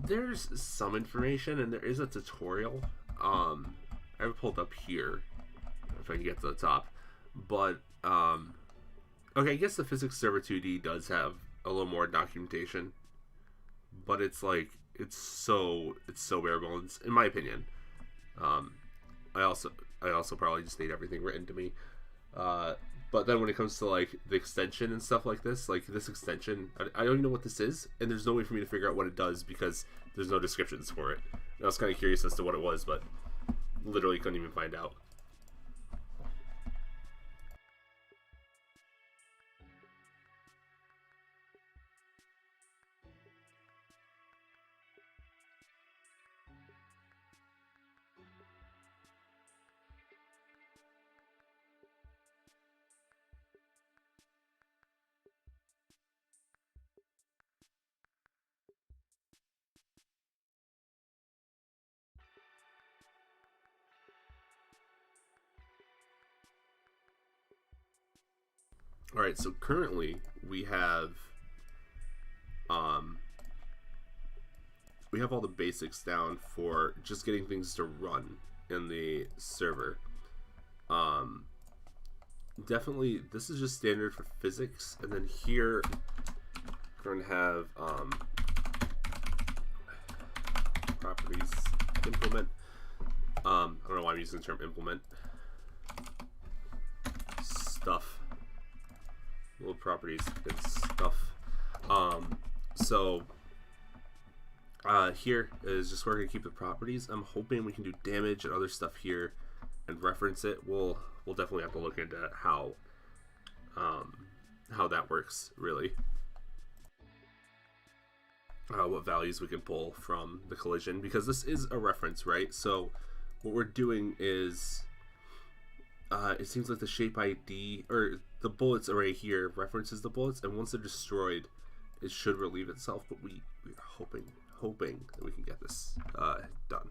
There's some information, and there is a tutorial. I have it pulled up here, if I can get to the top. But, okay, I guess the Physics Server 2D does have a little more documentation. But it's like, it's so bare bones, in my opinion. I also probably just need everything written to me. But then when it comes to like the extension and stuff like this extension, I don't even know what this is, and there's no way for me to figure out what it does because there's no descriptions for it. And I was kind of curious as to what it was, but literally couldn't even find out. Alright, so currently we have all the basics down for just getting things to run in the server. Definitely this is just standard for physics, and then here we're going to have properties implement. I don't know why I'm using the term implement. Stuff. Little properties and stuff. Here is just where we're gonna keep the properties. I'm hoping we can do damage and other stuff here and reference it. We'll definitely have to look into how that works really. What values we can pull from the collision, because this is a reference, right? So what we're doing is it seems like the shape ID or the bullets array here references the bullets, and once they're destroyed it should relieve itself, but we're hoping that we can get this done.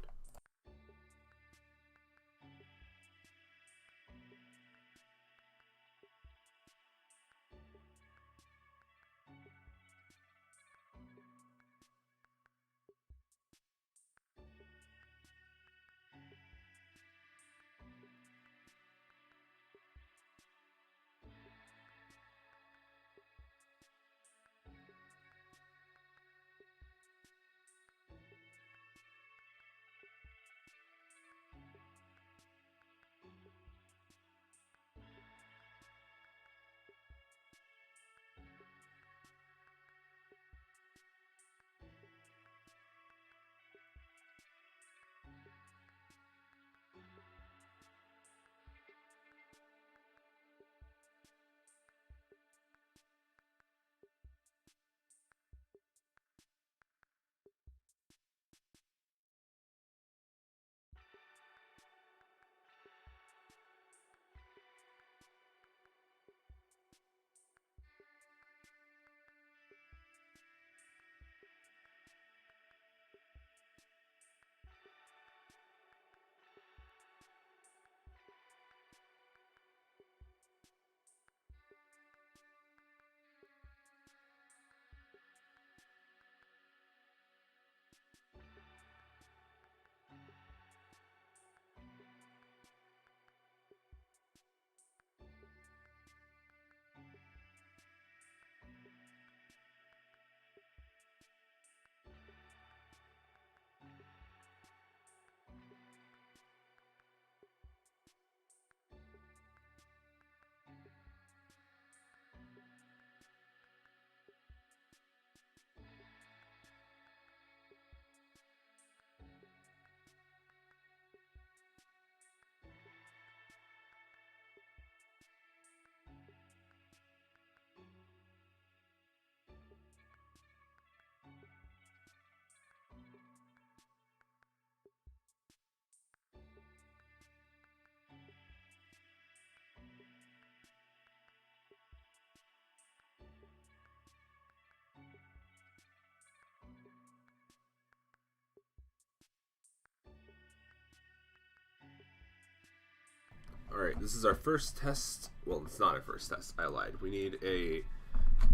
This is our first test. Well, it's not our first test. I lied. We need a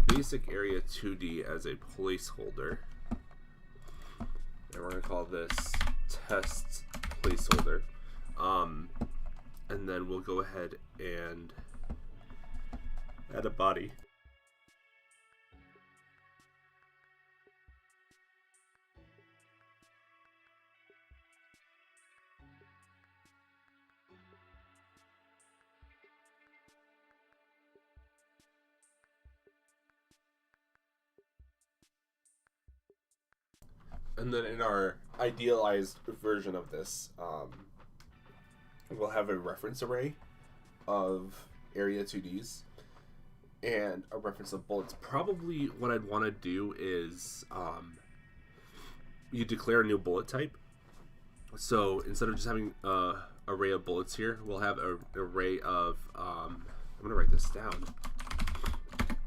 basic area 2D as a placeholder. And we're going to call this test placeholder. And then we'll go ahead and add a body. And then in our idealized version of this, we'll have a reference array of area 2Ds and a reference of bullets. Probably what I'd want to do is you declare a new bullet type. So instead of just having an array of bullets here, we'll have an array of, I'm going to write this down,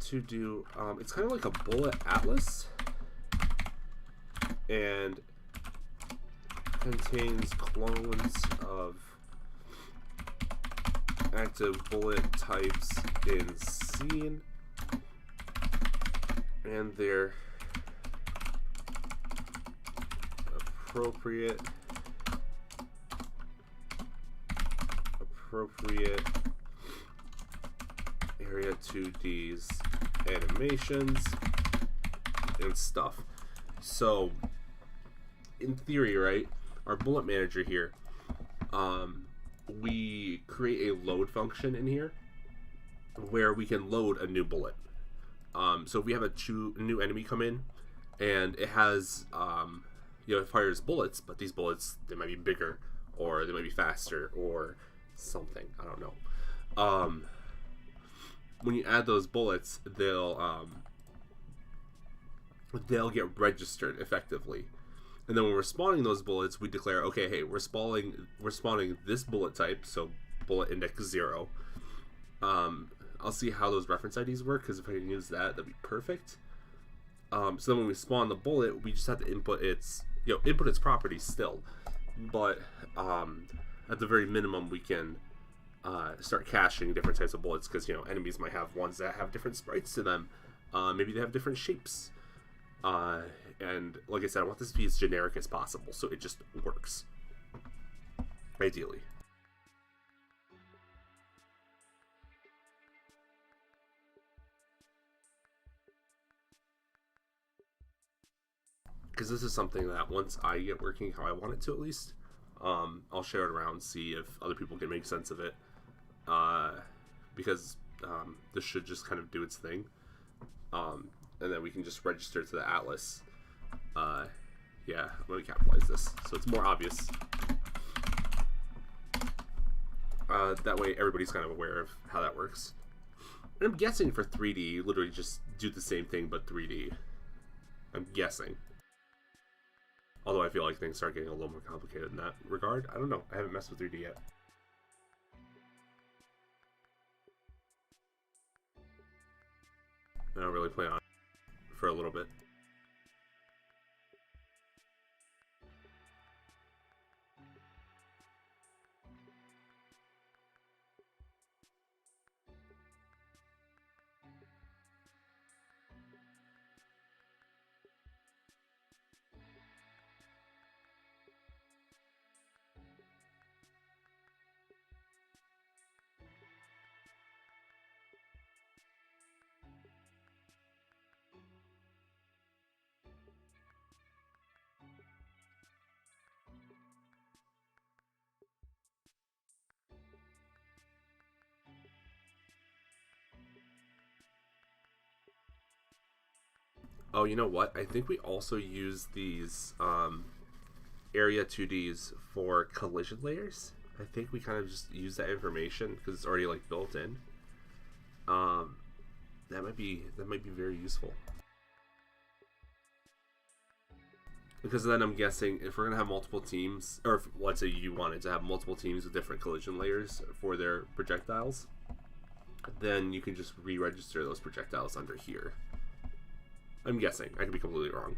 to do, it's kind of like a bullet atlas. And contains clones of active bullet types in scene and their appropriate area 2Ds animations and stuff. So in theory, right, our bullet manager here, we create a load function in here where we can load a new bullet. So if we have a new enemy come in and it has, it fires bullets, but these bullets, they might be bigger or they might be faster or something. I don't know. When you add those bullets, they'll get registered effectively. And then when we're spawning those bullets, we declare, okay, hey, we're spawning this bullet type, so bullet index 0. I'll see how those reference IDs work, because if I can use that, that'd be perfect. So then when we spawn the bullet, we just have to input its properties still. But at the very minimum, we can start caching different types of bullets, because enemies might have ones that have different sprites to them. Maybe they have different shapes. And like I said, I want this to be as generic as possible, so it just works. Ideally. Because this is something that once I get working how I want it to, at least, I'll share it around, see if other people can make sense of it. Because this should just kind of do its thing. And then we can just register to the atlas. Yeah, I'm going to capitalize this so it's more obvious. That way everybody's kind of aware of how that works. And I'm guessing for 3D, you literally just do the same thing but 3D. I'm guessing. Although I feel like things start getting a little more complicated in that regard. I don't know. I haven't messed with 3D yet. I don't really plan on it for a little bit. Oh, you know what? I think we also use these area 2Ds for collision layers. I think we kind of just use that information because it's already like built in. That might be very useful. Because then I'm guessing if we're gonna have multiple teams, or if, let's say you wanted to have multiple teams with different collision layers for their projectiles, then you can just re-register those projectiles under here. I'm guessing. I could be completely wrong.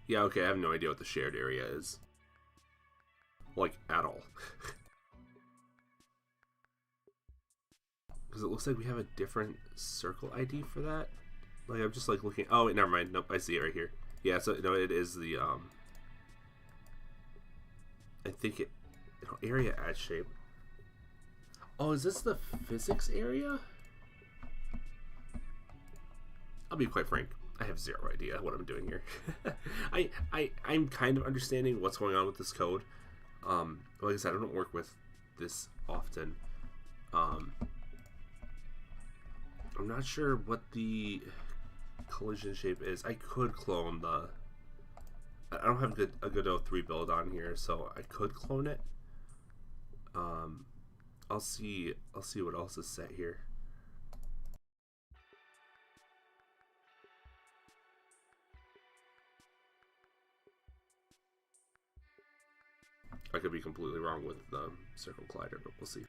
Yeah, okay, I have no idea what the shared area is. Like, at all. Because it looks like we have a different circle ID for that. Like, I'm just, like, looking... Oh, wait, never mind. Nope, I see it right here. Yeah, so, no, it is the, I think it... area add shape. Oh, is this the physics area? I'll be quite frank. I have zero idea what I'm doing here. I'm kind of understanding what's going on with this code. Like I said, I don't work with this often. I'm not sure what the collision shape is. I could clone the... I don't have a Godot 3 build on here, so I could clone it. I'll see what else is set here. I could be completely wrong with the circle collider, but we'll see.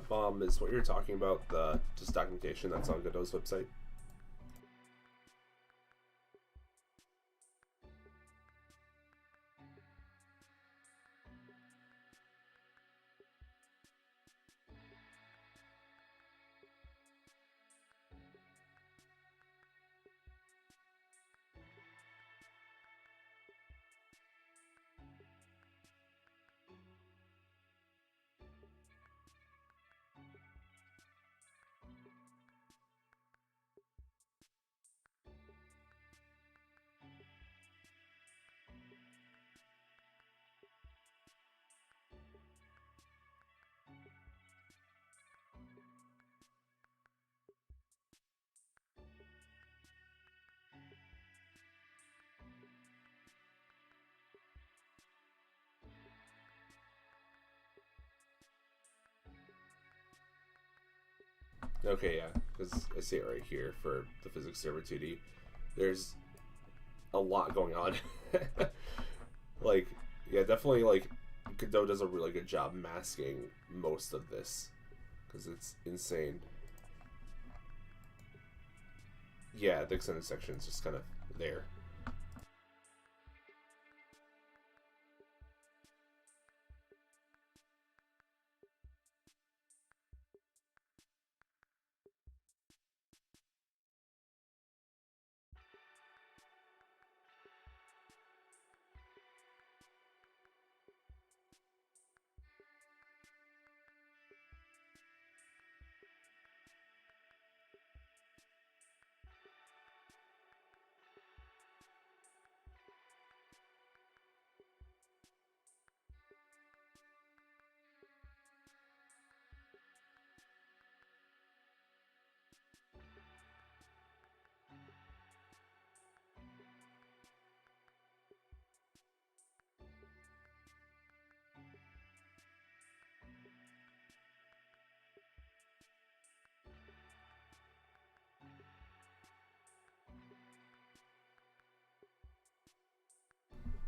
Bomb is what you're talking about, the just documentation that's on Godot's website. Okay, yeah, because I see it right here for the physics server 2D. There's a lot going on. Like, yeah, definitely, like, Godot does a really good job masking most of this, because it's insane. Yeah, the extended section is just kind of there.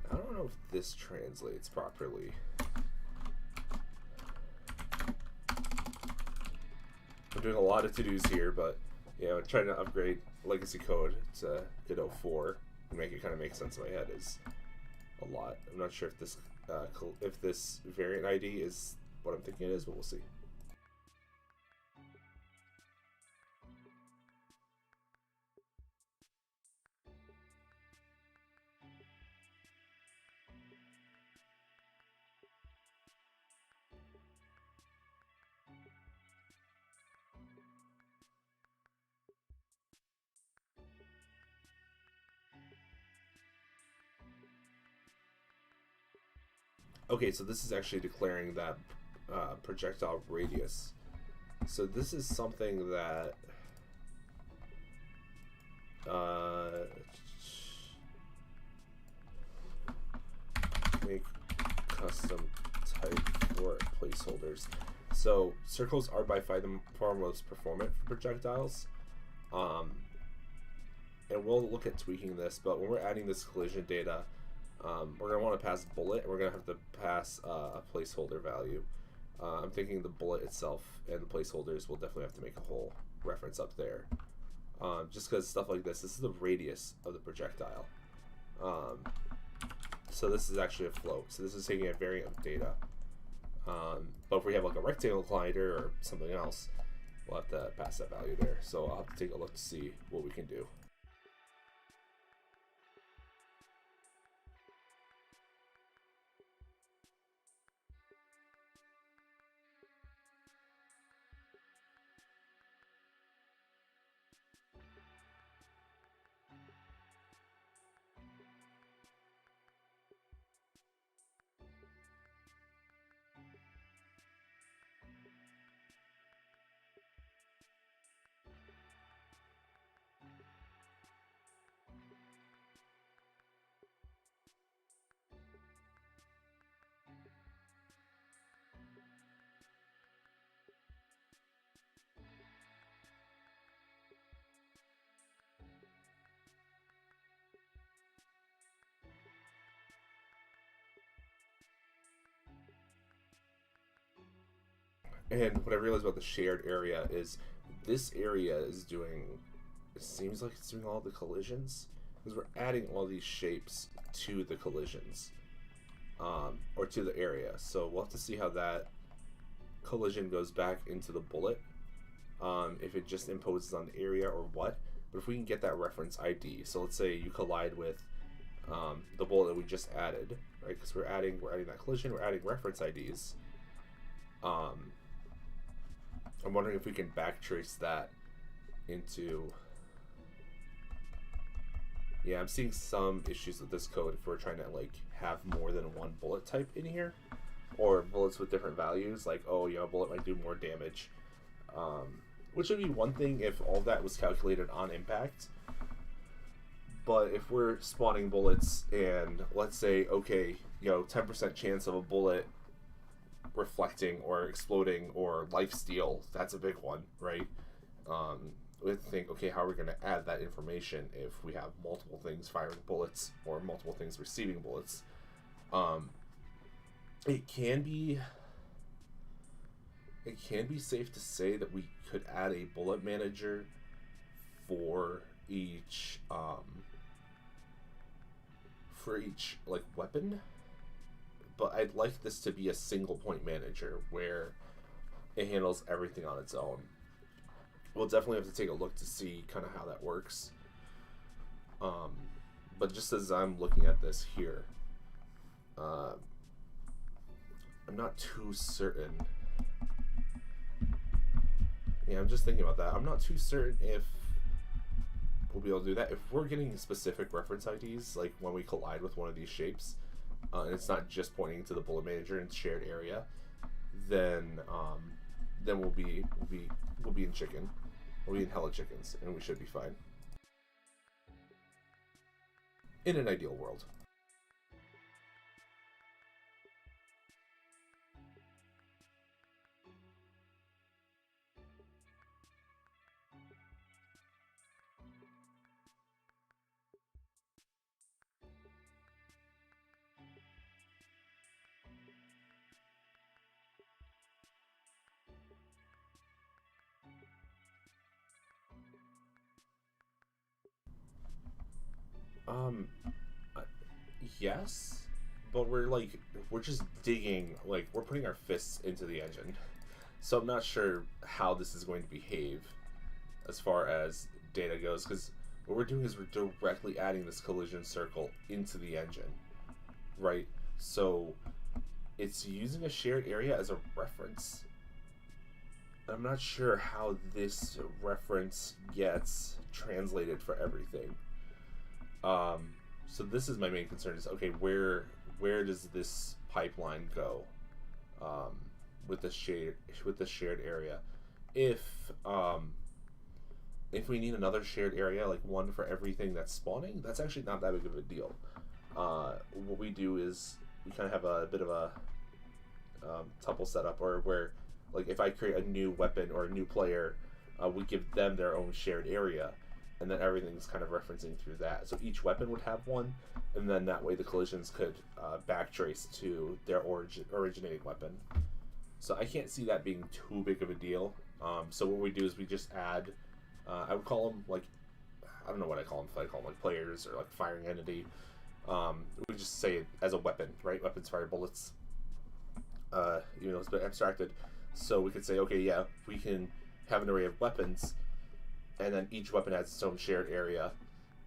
I don't know if this translates properly. I'm doing a lot of to-dos here, but you know, trying to upgrade legacy code to Godot 4 and make it kind of make sense in my head is a lot. I'm not sure if this variant ID is what I'm thinking it is, but we'll see. Okay, so this is actually declaring that projectile radius. So this is something that make custom type for placeholders. So circles are by far most performant for projectiles. And we'll look at tweaking this, but when we're adding this collision data, we're going to want to pass bullet, and we're going to have to pass a placeholder value. I'm thinking the bullet itself and the placeholders will definitely have to make a whole reference up there. Just because stuff like this is the radius of the projectile. So this is actually a float. So this is taking a variant of data. But if we have like a rectangle collider or something else, we'll have to pass that value there. So I'll have to take a look to see what we can do. And what I realized about the shared area is this area is doing, it seems like it's doing all the collisions, because we're adding all these shapes to the collisions, or to the area. So we'll have to see how that collision goes back into the bullet, if it just imposes on the area or what. But if we can get that reference ID, so let's say you collide with the bullet that we just added, right? Because we're adding that collision, we're adding reference IDs. I'm wondering if we can backtrace that into... Yeah, I'm seeing some issues with this code if we're trying to like have more than one bullet type in here, or bullets with different values. Like, oh, you know, a bullet might do more damage, which would be one thing if all that was calculated on impact. But if we're spawning bullets and let's say, okay, you know, 10% chance of a bullet reflecting or exploding or lifesteal, that's a big one, right? we have to think, okay, how are we going to add that information if we have multiple things firing bullets or multiple things receiving bullets? It can be safe to say that we could add a bullet manager for each like weapon, but I'd like this to be a single point manager where it handles everything on its own. We'll definitely have to take a look to see kind of how that works. But just as I'm looking at this here, I'm not too certain. Yeah, I'm just thinking about that. I'm not too certain if we'll be able to do that. If we're getting specific reference IDs, like when we collide with one of these shapes, and it's not just pointing to the bullet manager in shared area, then we'll be in chicken. We'll be in hella chickens, and we should be fine. In an ideal world. Um, yes, but we're just digging, like we're putting our fists into the engine. So I'm not sure how this is going to behave as far as data goes, because what we're doing is we're directly adding this collision circle into the engine, right? So it's using a shared area as a reference. I'm not sure how this reference gets translated for everything. So this is my main concern: is okay, where does this pipeline go with the shared area? If we need another shared area, like one for everything that's spawning, that's actually not that big of a deal. What we do is we kind of have a bit of a tuple setup, or where, like, if I create a new weapon or a new player, we give them their own shared area, and then everything's kind of referencing through that. So each weapon would have one, and then that way the collisions could backtrace to their originating weapon. So I can't see that being too big of a deal. So what we do is we just add, I would call them, like, I don't know what I call them, if I call them like players or like firing entity. We just say it as a weapon, right? Weapons fire bullets. Even though it's been abstracted. So we could say, okay, yeah, we can have an array of weapons, and then each weapon has its own shared area,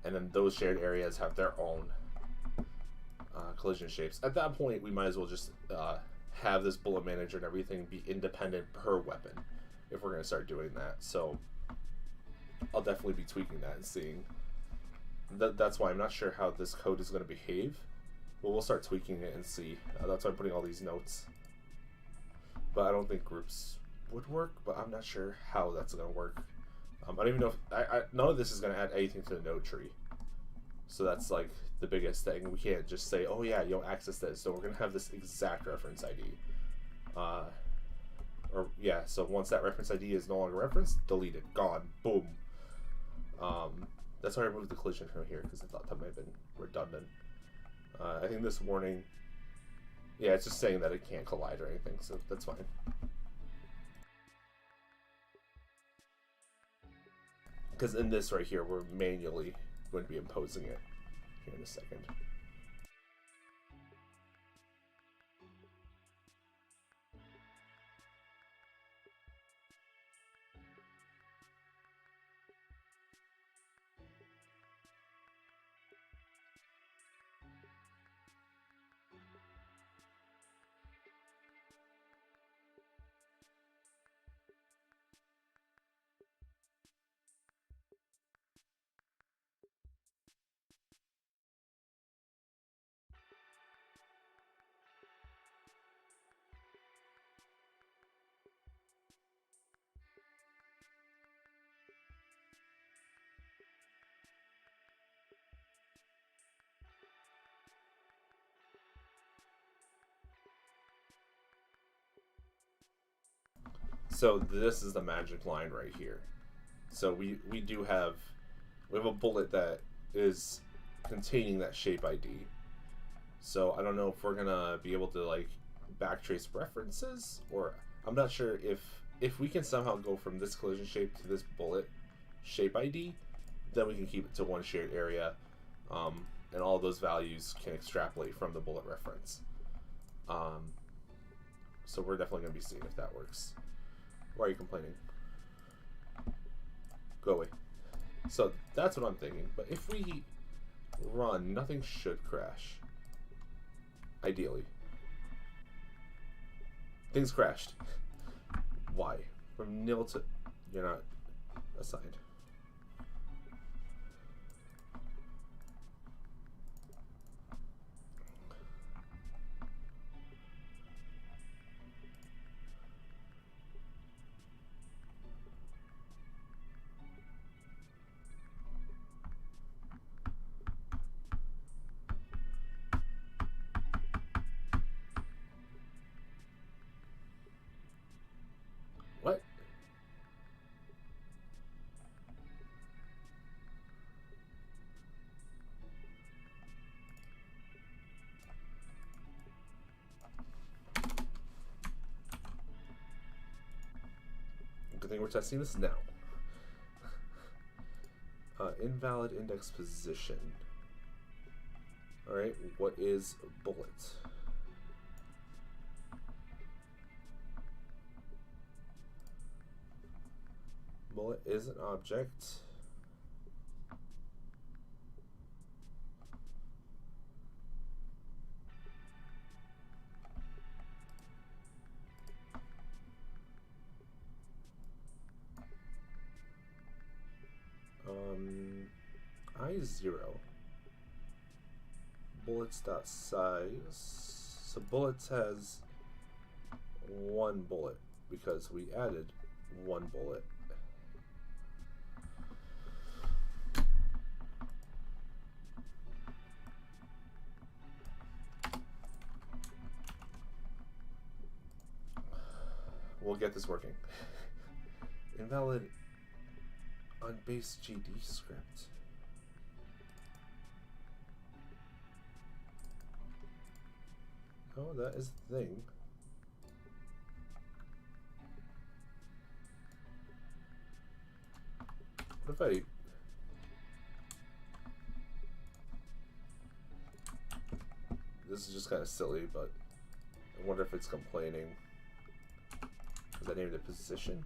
and then those shared areas have their own collision shapes. At that point, we might as well just have this bullet manager and everything be independent per weapon if we're going to start doing that. So I'll definitely be tweaking that and seeing. That's why I'm not sure how this code is going to behave, but we'll start tweaking it and see. That's why I'm putting all these notes. But I don't think groups would work, but I'm not sure how that's going to work. I don't even know if none of this is going to add anything to the node tree. So that's like the biggest thing. We can't just say, oh yeah, you don't access this. So we're going to have this exact reference ID. So once that reference ID is no longer referenced, delete it, gone, boom. That's why I removed the collision from here, because I thought that might have been redundant. I think this warning, yeah, it's just saying that it can't collide or anything, so that's fine. Because in this right here, we're manually going to be imposing it here in a second. So this is the magic line right here. So we have a bullet that is containing that shape ID. So I don't know if we're gonna be able to like backtrace references, or I'm not sure if we can somehow go from this collision shape to this bullet shape ID, then we can keep it to one shared area, and all those values can extrapolate from the bullet reference. So we're definitely going to be seeing if that works. Why are you complaining? Go away. So that's what I'm thinking. But if we run, nothing should crash. Ideally. Things crashed. Why? From nil to... You're not assigned. What? Good thing we're testing this now. Invalid index position. Alright, what is bullet? Bullet is an object. I0 bullets.size. So bullets has one bullet because we added one bullet. We'll get this working. Invalid on base GD script. Oh, that is the thing. What if I... This is just kind of silly, but I wonder if it's complaining. Because I named it position.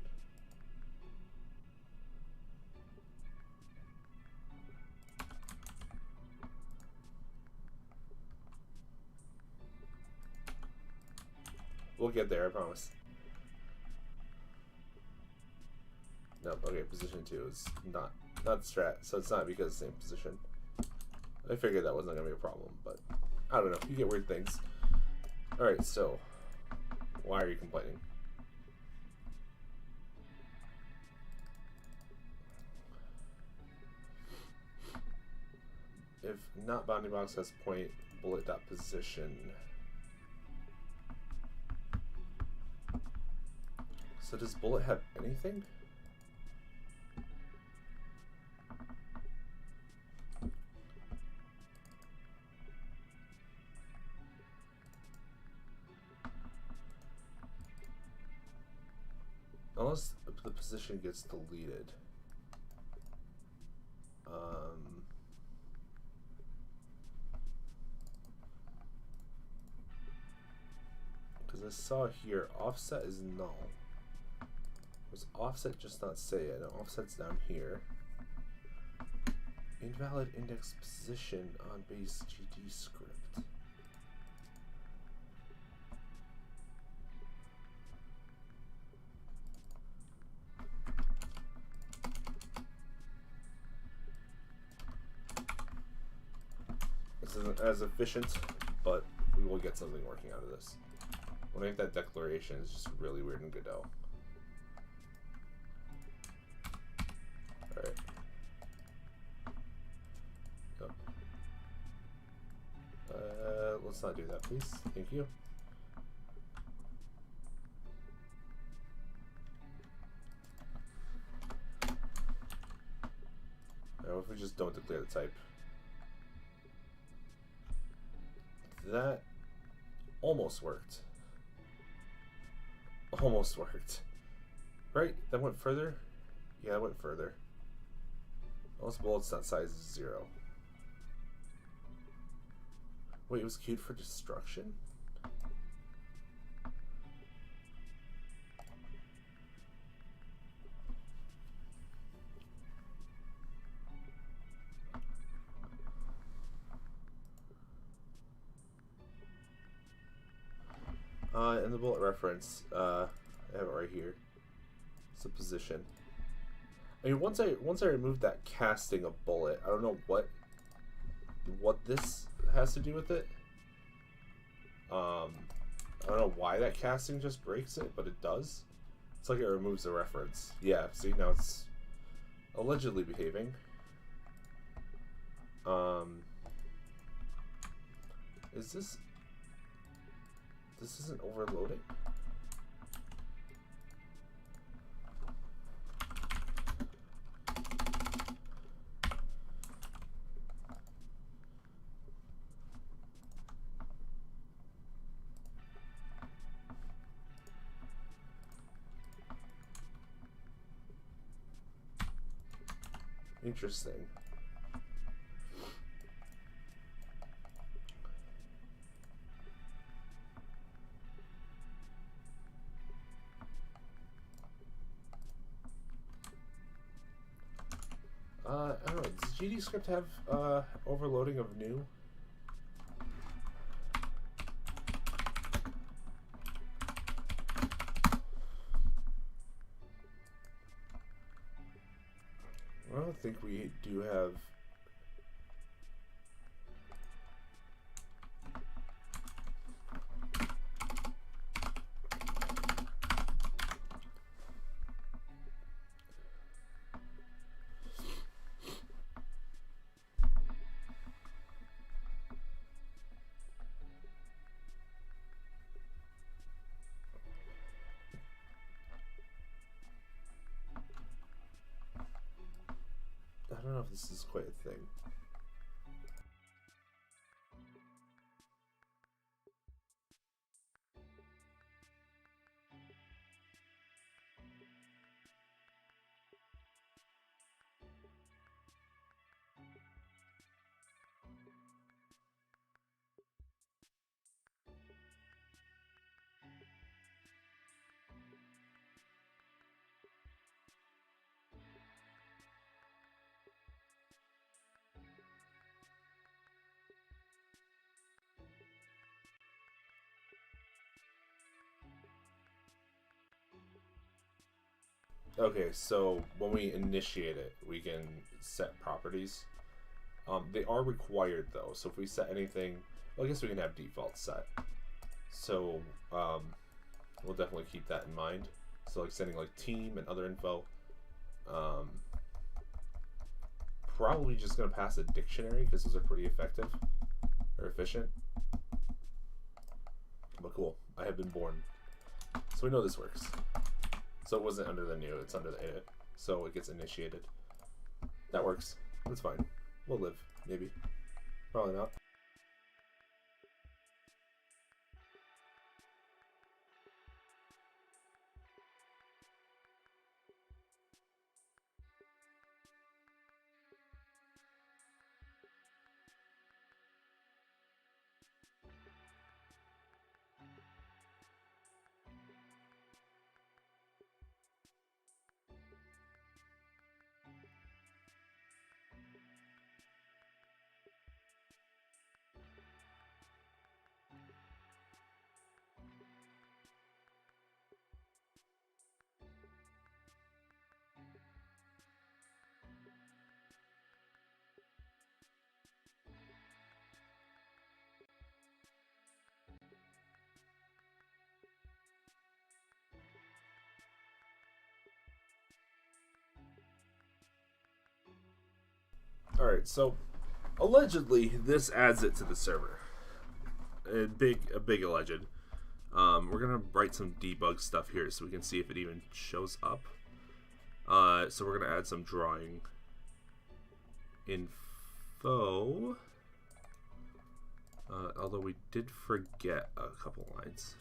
We'll get there, I promise. Nope, okay, position 2 is not strat, so it's not because it's the same position. I figured that wasn't going to be a problem, but I don't know, you get weird things. Alright, so, why are you complaining? If not bounding box has point bullet dot position. So does bullet have anything? Unless the position gets deleted. Because I saw here, offset is null. Was offset just not say it? No, offset's down here. Invalid index position on base GD script. This isn't as efficient, but we will get something working out of this. I think that declaration is just really weird in Godot. Alright. Let's not do that, please. Thank you. Now if we just don't declare the type. That almost worked. Almost worked. Right? That went further? Yeah, it went further. Most bullets that size is 0. Wait, it was queued for destruction? In the bullet reference, I have it right here. It's a position. I mean, once I removed that casting of bullet, I don't know what this has to do with it. I don't know why that casting just breaks it, but it does. It's like it removes the reference. Yeah, see, now it's allegedly behaving. Is this isn't overloading? Interesting. I don't know. Does GD script have overloading of new? I don't think we do have. I don't know if this is quite a thing. Okay, so when we initiate it, we can set properties. They are required though, so if we set anything, well, I guess we can have default set. So we'll definitely keep that in mind. So like setting like team and other info. Probably just gonna pass a dictionary because those are pretty effective or efficient. But cool, I have been born, so we know this works. So it wasn't under the new, it's under the edit. So it gets initiated. That works. That's fine. We'll live, maybe. Probably not. Alright, so allegedly this adds it to the server. A big alleged. We're gonna write some debug stuff here so we can see if it even shows up. So we're gonna add some drawing info. Although we did forget a couple lines.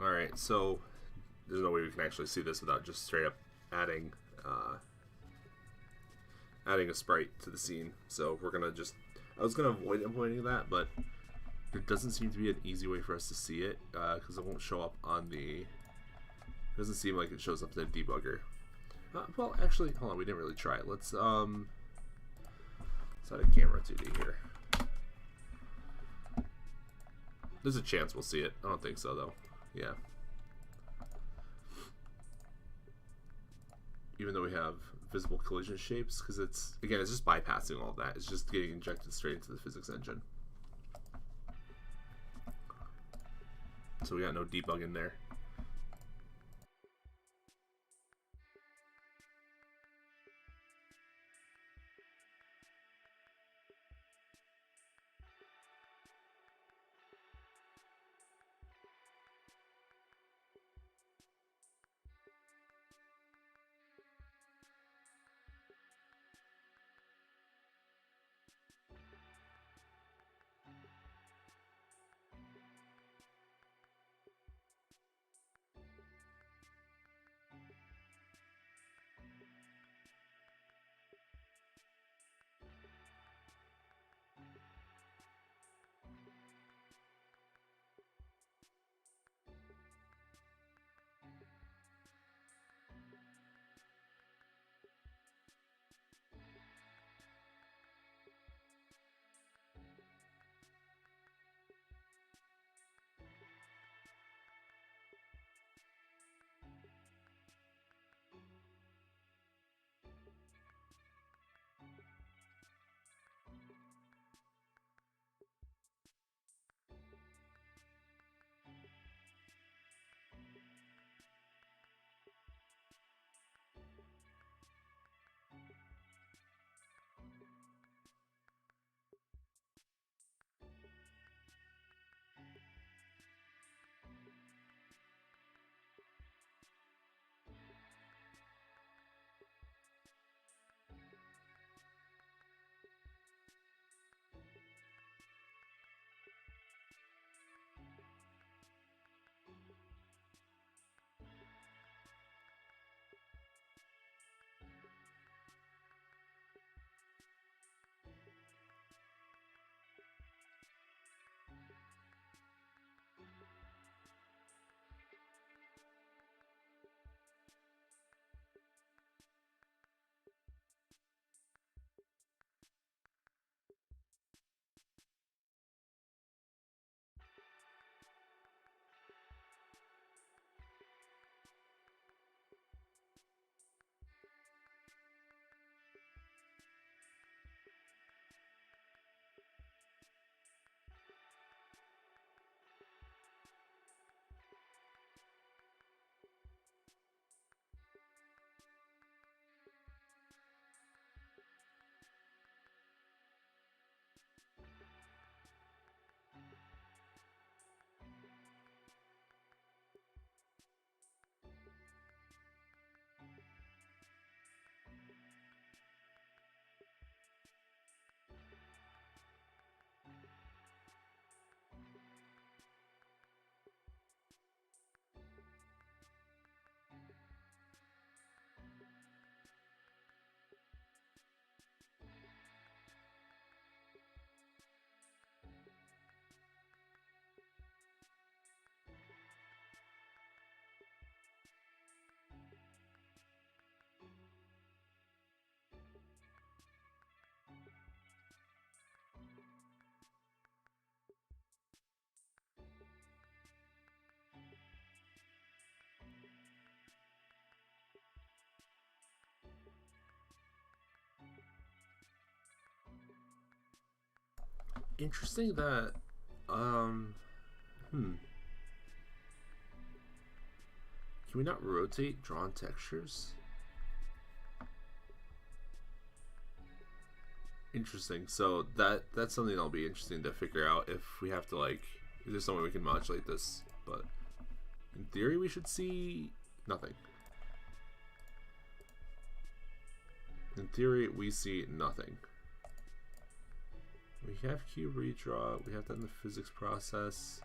Alright, so there's no way we can actually see this without just straight up adding adding a sprite to the scene. So we're gonna just, I was gonna avoid implementing that, but there doesn't seem to be an easy way for us to see it, because it won't show up on the, it doesn't seem like it shows up in the debugger. Well, actually, hold on, we didn't really try it. Let's add a camera 2D here. There's a chance we'll see it. I don't think so, though. Yeah. Even though we have visible collision shapes, because it's, again, it's just bypassing all of that. It's just getting injected straight into the physics engine. So we got no debug in there. Interesting that, um, can we not rotate drawn textures? Interesting. So that's something that'll be interesting to figure out if we have to, like, if there's some way we can modulate this. But in theory, we should see nothing. In theory, we see nothing. We have cube redraw. We have that in the physics process.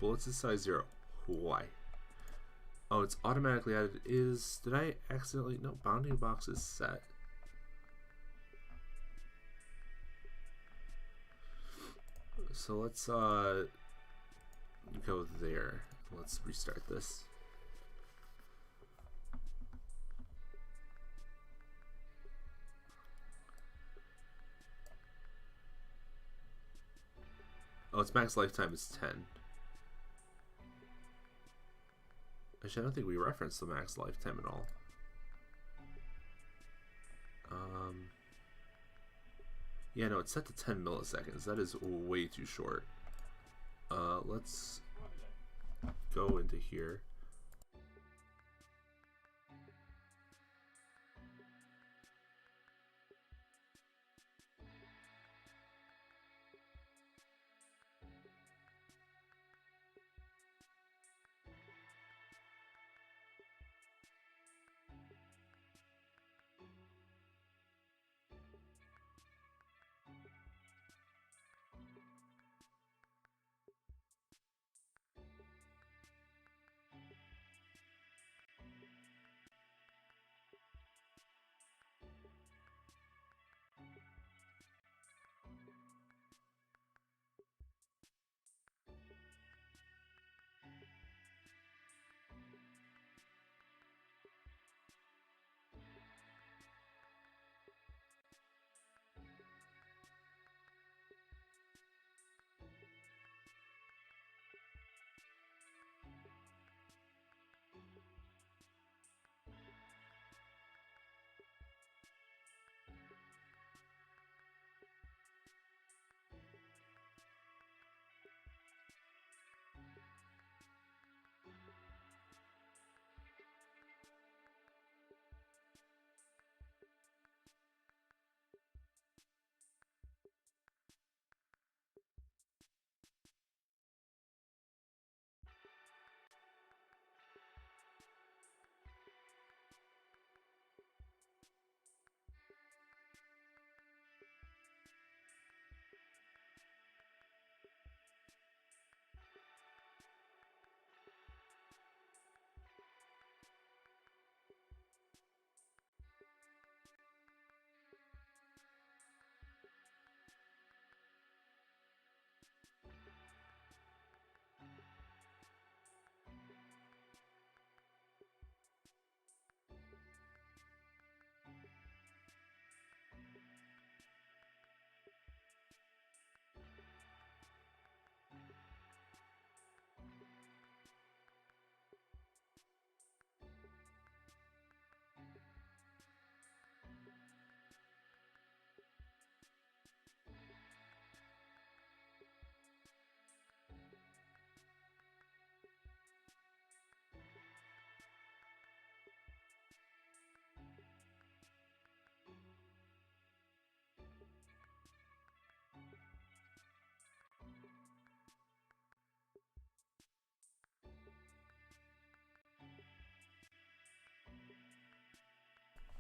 Bullets is size 0. Why? Oh, it's automatically added. Did I accidentally? No, bounding box is set. So let's go there. Let's restart this. Oh, its max lifetime is 10. Actually, I don't think we referenced the max lifetime at all. Yeah, no, it's set to 10 milliseconds. That is way too short. Let's go into here.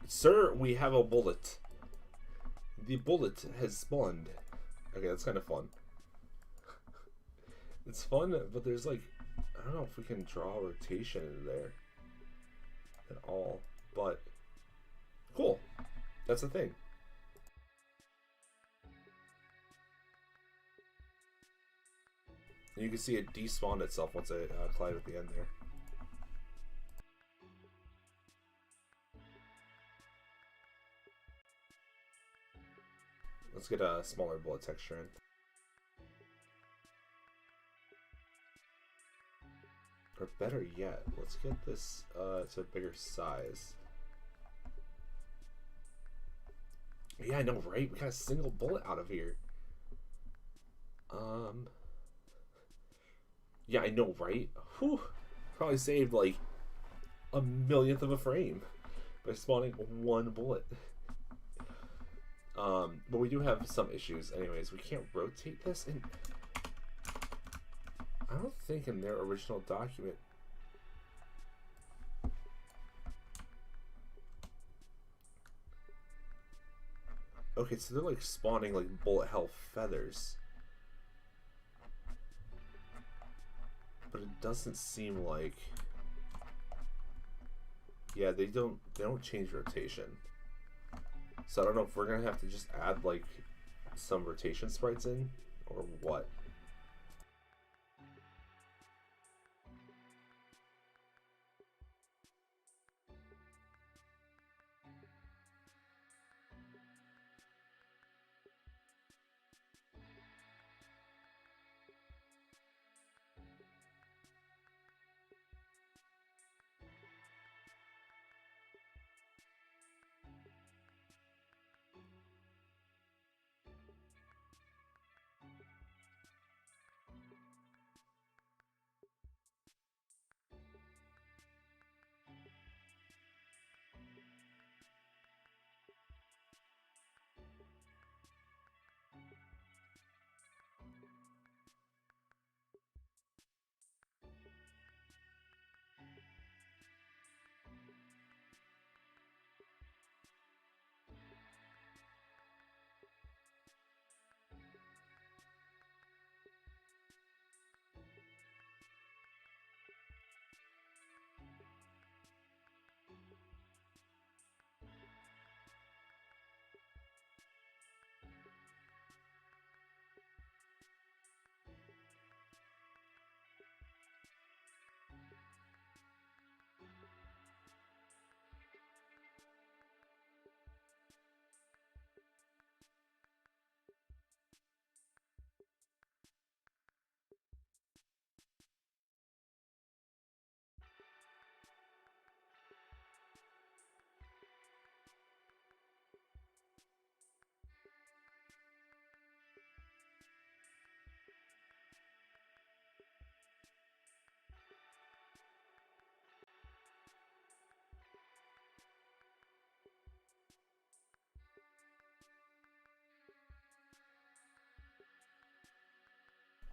Sir, we have a bullet. The bullet has spawned. Okay, that's kind of fun. It's fun, but there's like, I don't know if we can draw rotation in there at all, but cool. That's the thing. And you can see it despawned itself once I collide at the end there. Let's get a smaller bullet texture in. Or better yet, let's get this to a bigger size. Yeah, I know, right? We got a single bullet out of here. Yeah, I know, right? Whew. Probably saved like a millionth of a frame by spawning one bullet. But we do have some issues. Anyways, we can't rotate this, and I don't think in their original document. Okay, so they're like spawning like bullet hell feathers. But it doesn't seem like, yeah, they don't change rotation. So I don't know if we're gonna have to just add like some rotation sprites in or what.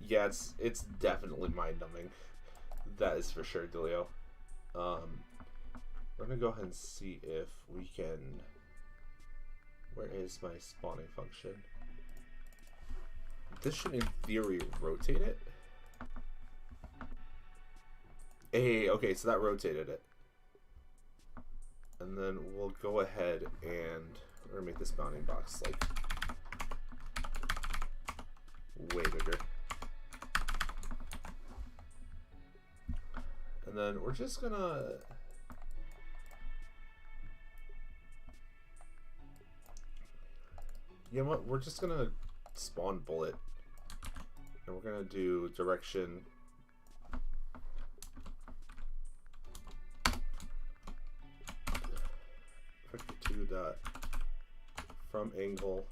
Yeah, it's definitely mind-numbing. That is for sure, Delio. We're gonna go ahead and see if we can. Where is my spawning function? This should, in theory, rotate it. Hey, okay, so that rotated it. And then we'll go ahead and we're gonna make this bounding box like way bigger. And then we're just gonna you know what? We're just gonna spawn bullet, and we're gonna do direction 52 dot from angle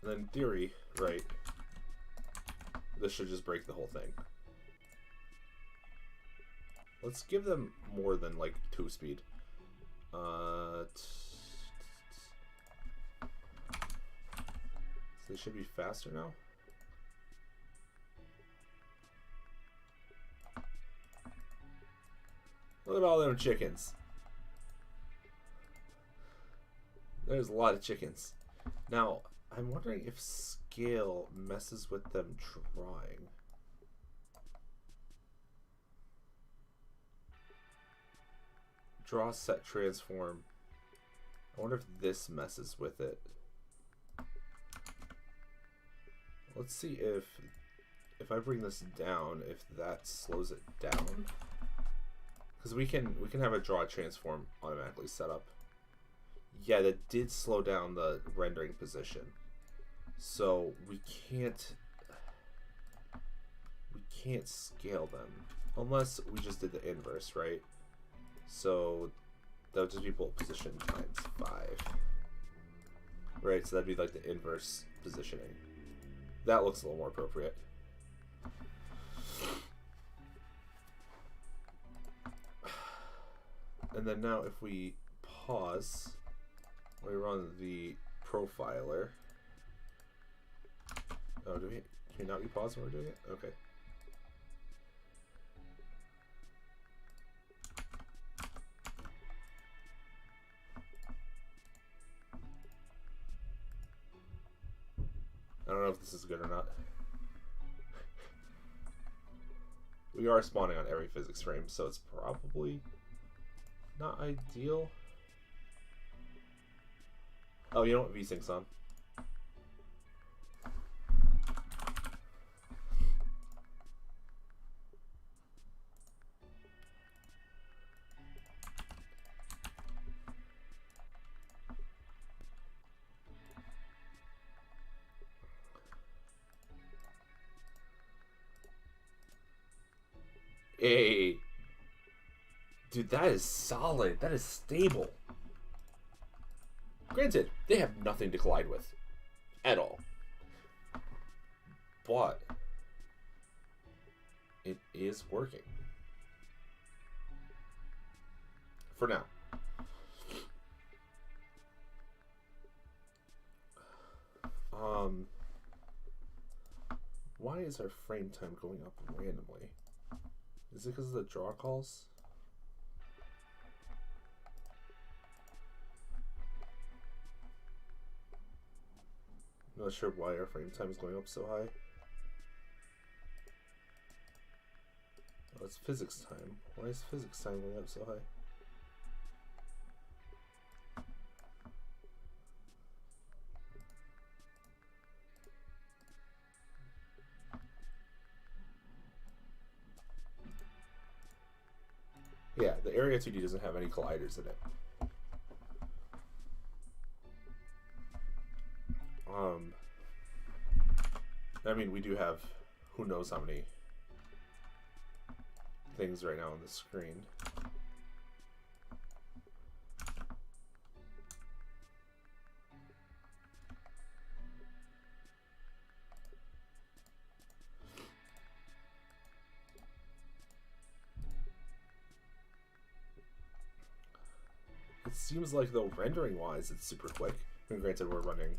and then in theory, right, this should just break the whole thing. Let's give them more than like 2 speed. So they should be faster now. Look at all them chickens. There's a lot of chickens. Now, I'm wondering if scale messes with them drawing. Draw, set, transform. I wonder if this messes with it. Let's see if if I bring this down, if that slows it down, because we can have a draw transform automatically set up. Yeah, that did slow down the rendering position, so we can't scale them unless we just did the inverse, right? So that would just be bolt position times 5, right? So that'd be like the inverse positioning. That looks a little more appropriate. And then now if we pause, we run the profiler. Oh, can we not be paused when we're doing it? Okay. I don't know if this is good or not. We are spawning on every physics frame, so it's probably not ideal. Oh, you know what? VSync's on. Hey, dude, that is solid. That is stable. Granted, they have nothing to collide with at all, but it is working for now. Why is our frame time going up randomly? Is it because of the draw calls? I'm not sure why our frame time is going up so high. Oh, it's physics time. Why is physics time going up so high? Yeah, the Area 2D doesn't have any colliders in it. I mean, we do have who knows how many things right now on the screen. It seems like, though, rendering-wise, it's super quick. I mean, granted, we're running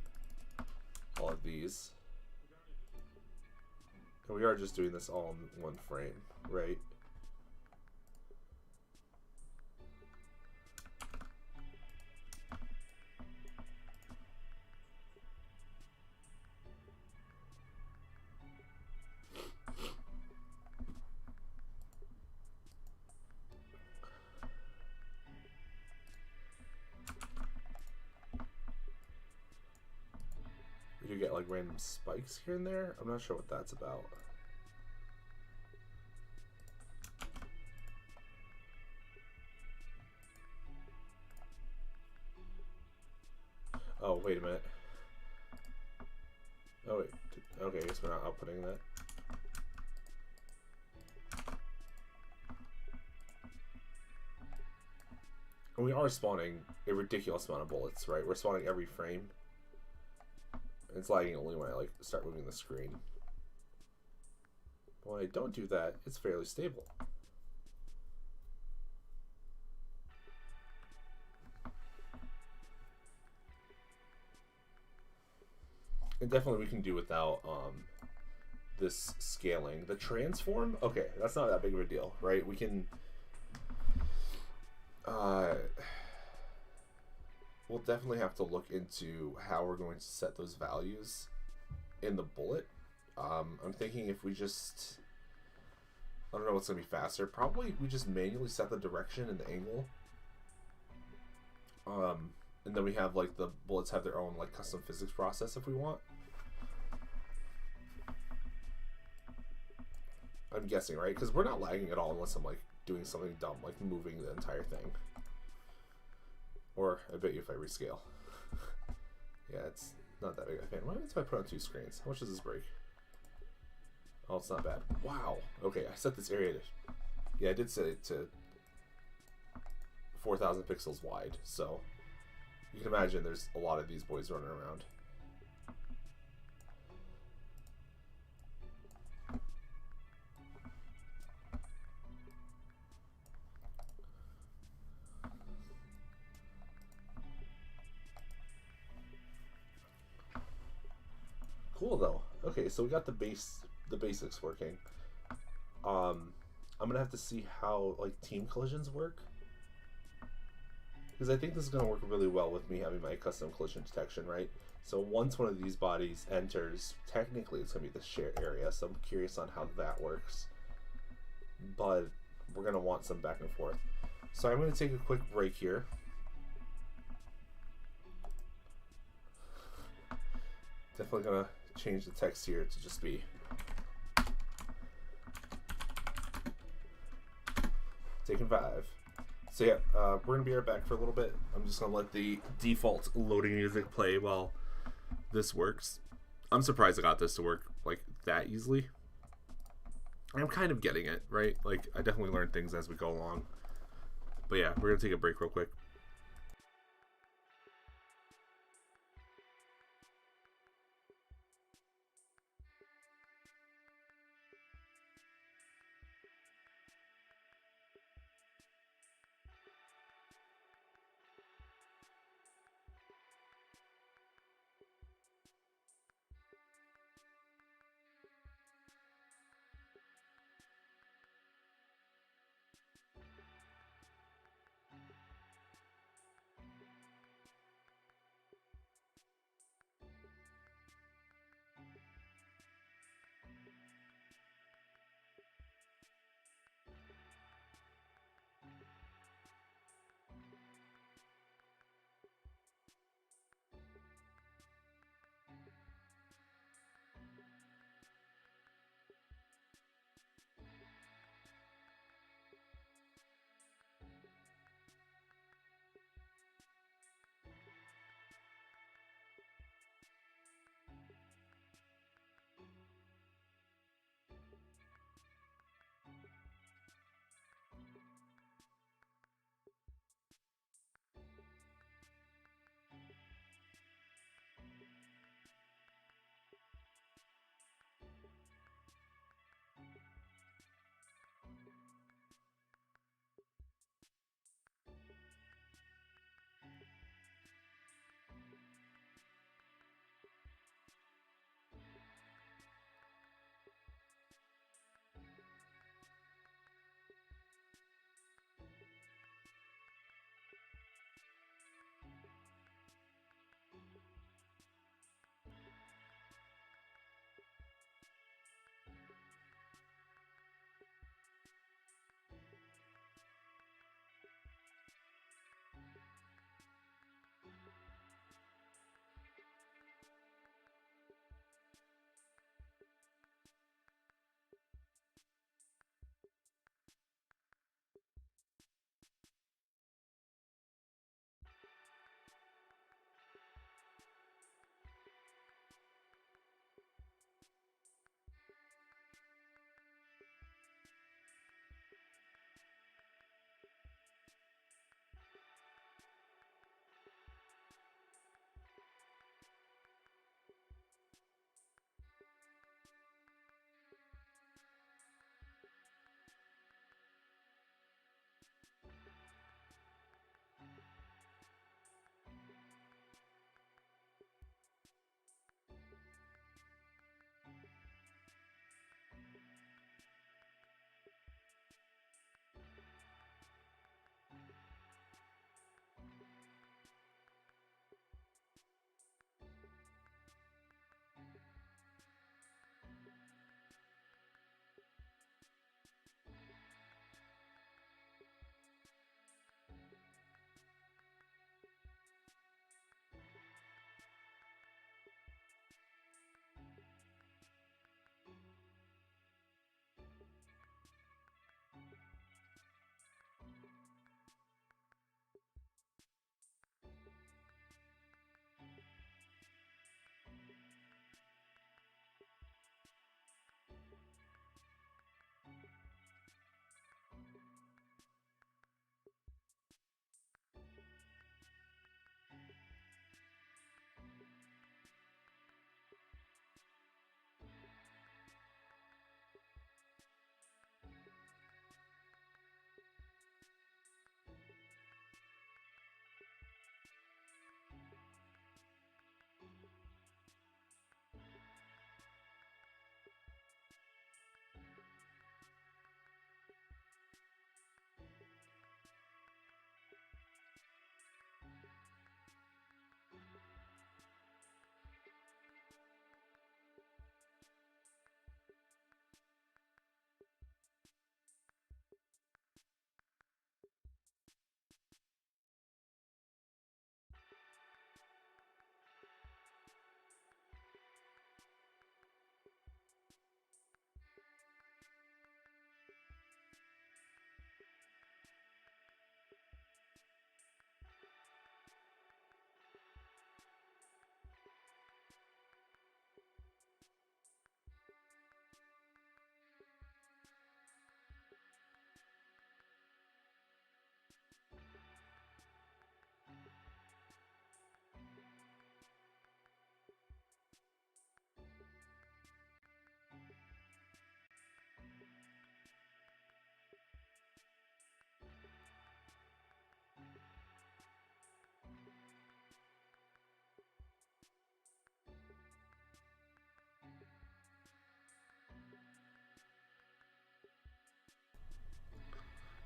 all of these. And we are just doing this all in one frame, right? We do get like random spikes here and there. I'm not sure what that's about. Oh, wait a minute. Oh, wait. Okay, I guess we're not outputting that. And we are spawning a ridiculous amount of bullets, right? We're spawning every frame. It's lagging only when I like start moving the screen. But when I don't do that, it's fairly stable. And definitely we can do without this scaling. The transform, okay, that's not that big of a deal, right? We can we'll definitely have to look into how we're going to set those values in the bullet. I'm thinking if we just, I don't know what's going to be faster. Probably we just manually set the direction and the angle. And then we have like the bullets have their own like custom physics process if we want. I'm guessing, right? Because we're not lagging at all unless I'm like doing something dumb, like moving the entire thing. Or I bet you if I rescale. Yeah, it's not that big of a fan. Why if I put on 2 screens? How much does this break? Oh, it's not bad. Wow. Okay, I set this area to... Yeah, I did set it to 4,000 pixels wide, so you can imagine there's a lot of these boys running around. Cool though. Okay, so we got the basics working. I'm gonna have to see how like team collisions work, because I think this is gonna work really well with me having my custom collision detection, right? So once one of these bodies enters, technically it's gonna be the share area. So I'm curious on how that works, but we're gonna want some back and forth. So I'm gonna take a quick break here. Definitely gonna change the text here to just be taking 5. So yeah, we're gonna be right back for a little bit. I'm just gonna let the default loading music play while this works. I'm surprised I got this to work like that easily. I'm kind of getting it, right? Like I definitely learn things as we go along. But yeah, we're gonna take a break real quick.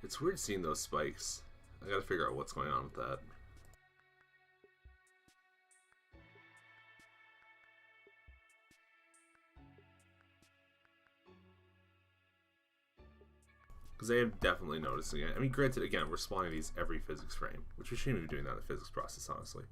It's weird seeing those spikes. I gotta figure out what's going on with that. Because I am definitely noticing it. I mean, granted, again, we're spawning these every physics frame, which we shouldn't be doing that in the physics process, honestly.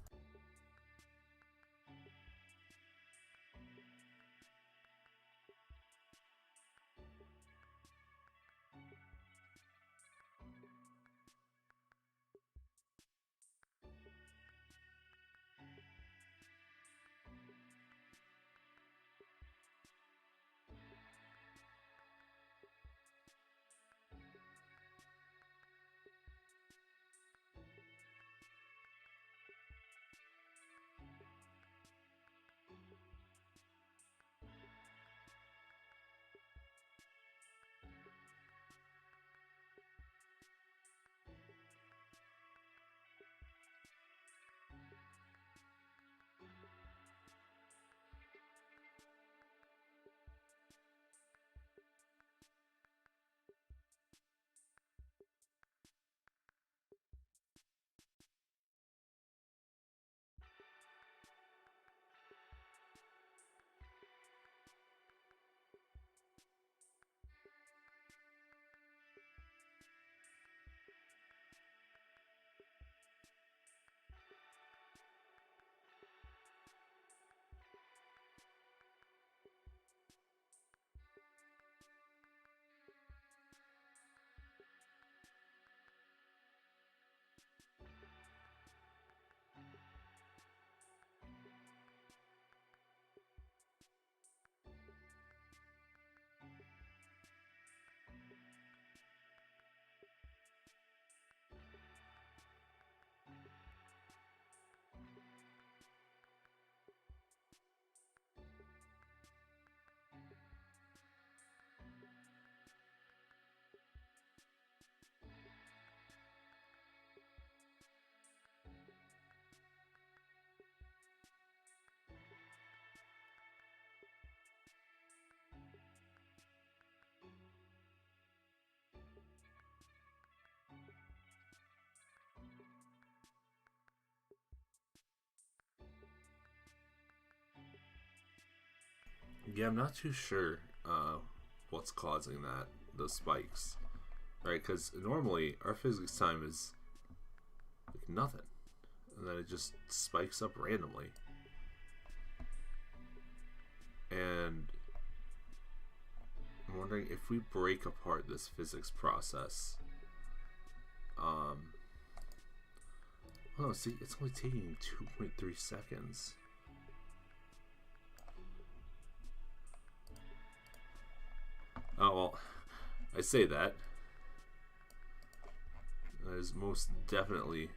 Yeah, I'm not too sure what's causing those spikes. Right, because normally our physics time is like nothing. And then it just spikes up randomly. And I'm wondering if we break apart this physics process. Oh, see, it's only taking 2.3 seconds. Oh, well, I say that. That is most definitely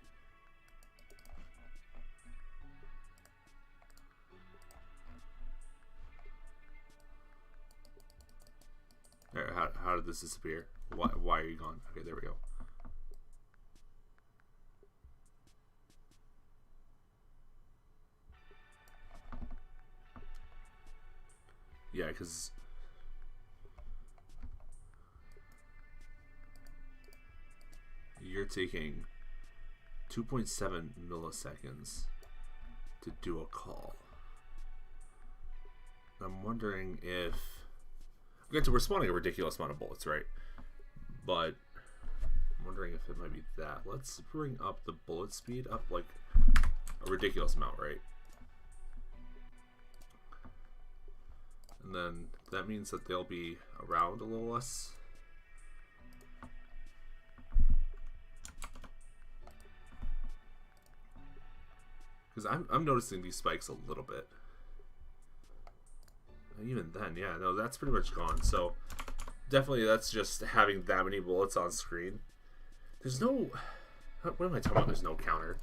there. How did this disappear? Why are you gone? Okay, there we go. Yeah, because you're taking 2.7 milliseconds to do a call. I'm wondering if... Granted, we're spawning a ridiculous amount of bullets, right? But I'm wondering if it might be that. Let's bring up the bullet speed up like a ridiculous amount, right? And then that means that they'll be around a little less. Because I'm noticing these spikes a little bit. Even then, yeah, no, that's pretty much gone. So definitely that's just having that many bullets on screen. There's no... What am I talking about? There's no counter.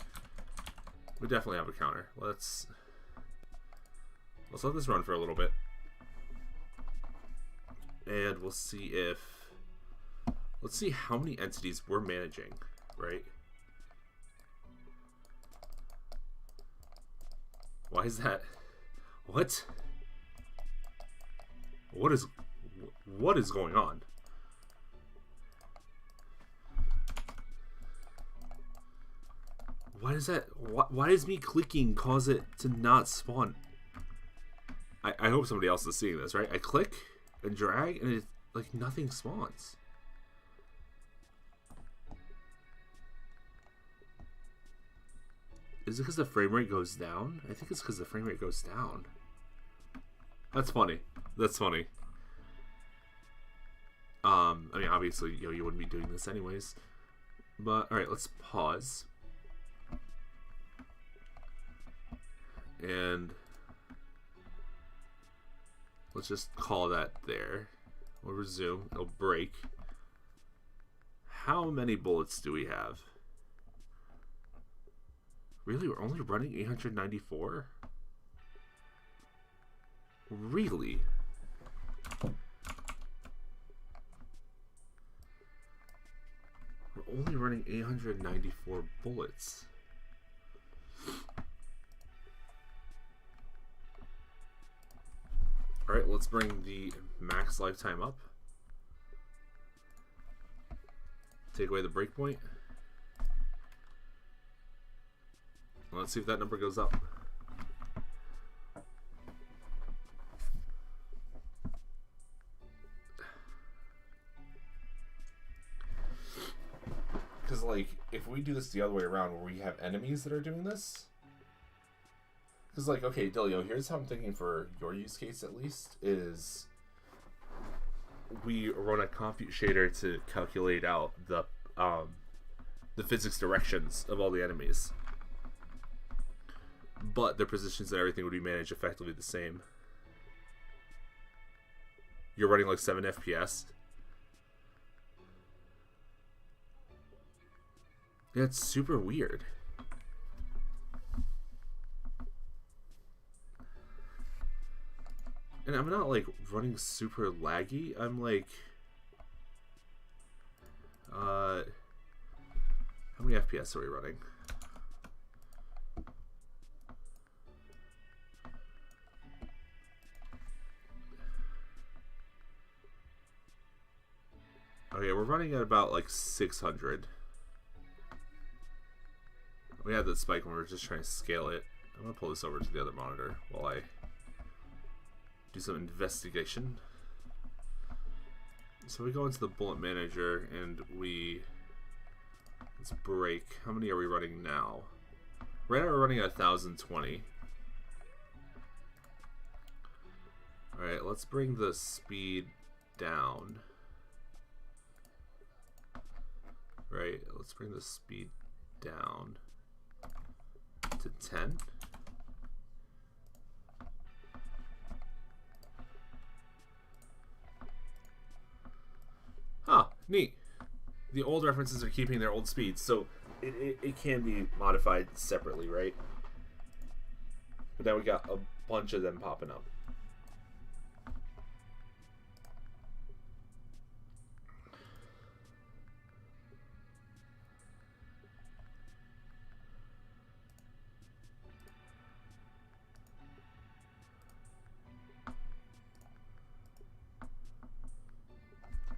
We definitely have a counter. Let's let this run for a little bit. And we'll see if... Let's see how many entities we're managing, right? Why is that? What? What is going on? Why does that... Why does me clicking cause it to not spawn? I hope somebody else is seeing this, right? I click and drag and it, like, nothing spawns. Is it because the frame rate goes down? I think it's because the frame rate goes down. That's funny. That's funny. I mean, obviously, you know, you wouldn't be doing this anyways. But, alright, let's pause. And let's just call that there. We'll resume. It'll break. How many bullets do we have? Really? We're only running 894? Really? We're only running 894 bullets. Alright, let's bring the max lifetime up. Take away the breakpoint. Let's see if that number goes up. Because, like, if we do this the other way around, where we have enemies that are doing this... Because, like, okay, Delio, here's how I'm thinking for your use case, at least, is... we run a compute shader to calculate out the physics directions of all the enemies. But their positions and everything would be managed effectively the same. You're running like 7 FPS. Yeah, it's super weird. And I'm not like running super laggy. I'm like... how many FPS are we running? Okay, we're running at about like 600. We had that spike when we were just trying to scale it. I'm gonna pull this over to the other monitor while I do some investigation. So we go into the bullet manager and let's break. How many are we running now? Right now we're running at 1020. Alright, let's bring the speed down. Right, let's bring the speed down to 10. Huh, neat. The old references are keeping their old speeds, so it can be modified separately, right? But now we got a bunch of them popping up.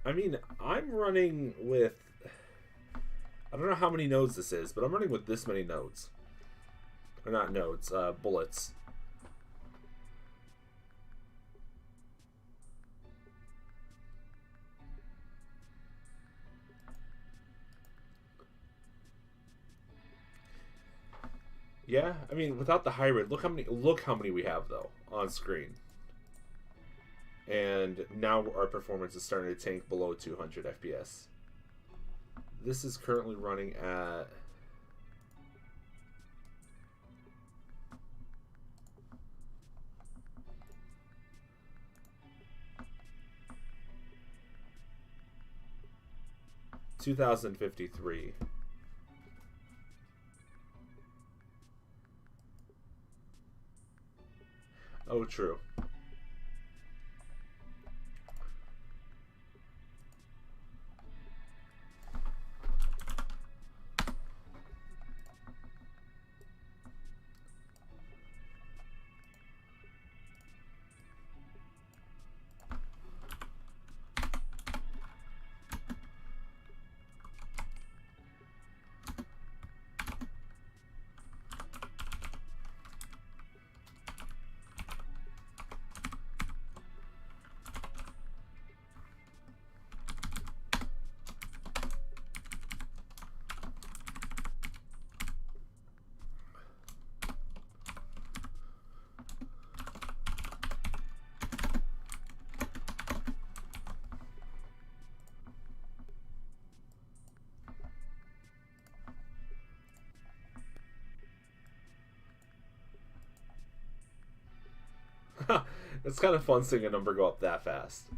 I mean, I'm running with... I don't know how many nodes this is, but I'm running with this many nodes. Or not nodes, bullets. Yeah, I mean, without the hybrid, look how many we have though on screen. And now our performance is starting to tank below 200 FPS. This is currently running at... $2,053. Oh, true. It's kind of fun seeing a number go up that fast.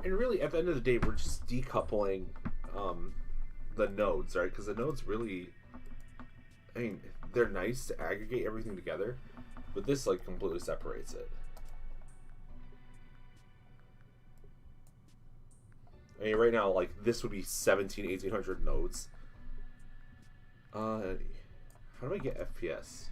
And really, at the end of the day, we're just decoupling the nodes, right? Because the nodes really, I mean, they're nice to aggregate everything together, but this like completely separates it. I mean, right now, like this would be 1800 nodes. How do I get FPS?